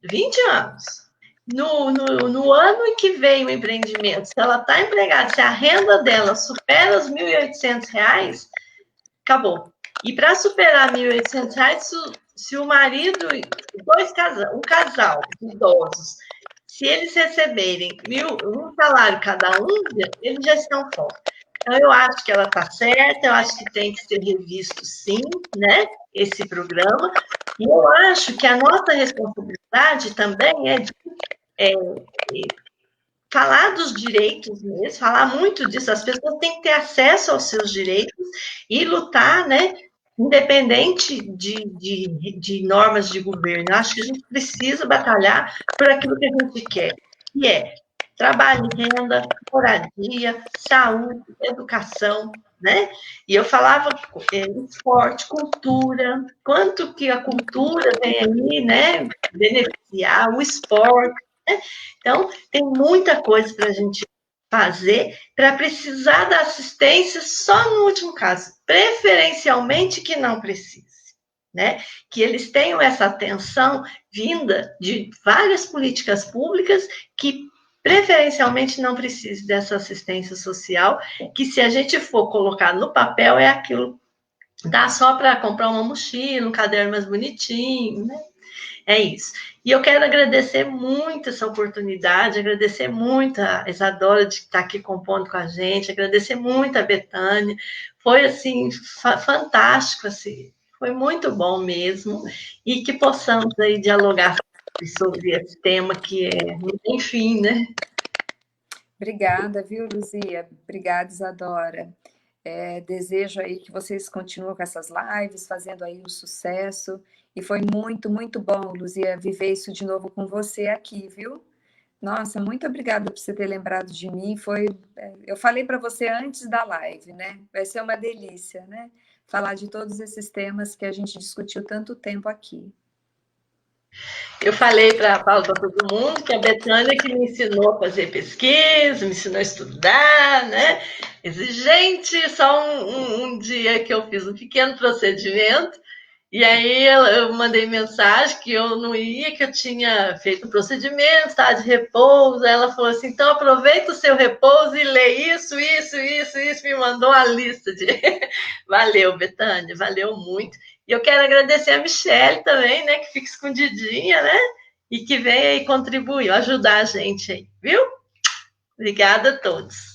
S3: 20 anos. No ano em que veio o empreendimento, se ela está empregada, se a renda dela supera os R$ 1.800, acabou. E para superar R$ 1.800, se o marido, um casal de idosos, se eles receberem um salário cada um, eles já estão fora. Então, eu acho que ela está certa, eu acho que tem que ser revisto, sim, né, esse programa, e eu acho que a nossa responsabilidade também é de falar dos direitos mesmo, falar muito disso, as pessoas têm que ter acesso aos seus direitos e lutar, né, independente de normas de governo. Eu acho que a gente precisa batalhar por aquilo que a gente quer, que é trabalho e renda, moradia, saúde, educação, né? E eu falava esporte, cultura, quanto que a cultura vem aí, né, beneficiar o esporte, né? Então, tem muita coisa para a gente fazer para precisar da assistência só no último caso, preferencialmente que não precise, né? Que eles tenham essa atenção vinda de várias políticas públicas que preferencialmente não precise dessa assistência social, que se a gente for colocar no papel é aquilo, dá só para comprar uma mochila, um caderno mais bonitinho, né? É isso. E eu quero agradecer muito essa oportunidade, agradecer muito a Isadora de estar aqui compondo com a gente, agradecer muito a Betânia. Foi, assim, fantástico, assim, foi muito bom mesmo. E que possamos aí dialogar sobre esse tema que não tem fim, né?
S2: Obrigada, viu, Luzia? Obrigada, Isadora. Desejo aí que vocês continuem com essas lives, fazendo aí um sucesso. E foi muito, muito bom, Luzia, viver isso de novo com você aqui, viu? Nossa, muito obrigada por você ter lembrado de mim. Eu falei para você antes da live, né? Vai ser uma delícia, né? Falar de todos esses temas que a gente discutiu tanto tempo aqui.
S3: Eu falei para todo mundo que a Betânia que me ensinou a fazer pesquisa, me ensinou a estudar, né? Exigente, só um dia que eu fiz um pequeno procedimento, e aí eu mandei mensagem que eu não ia, que eu tinha feito um procedimento, estava de repouso. Aí ela falou assim: então aproveita o seu repouso e lê isso, me mandou uma lista de. Valeu, Betânia, valeu muito. E eu quero agradecer a Michelle também, né, que fica escondidinha, né, e que vem aí contribuir, ajudar a gente aí, viu? Obrigada a todos.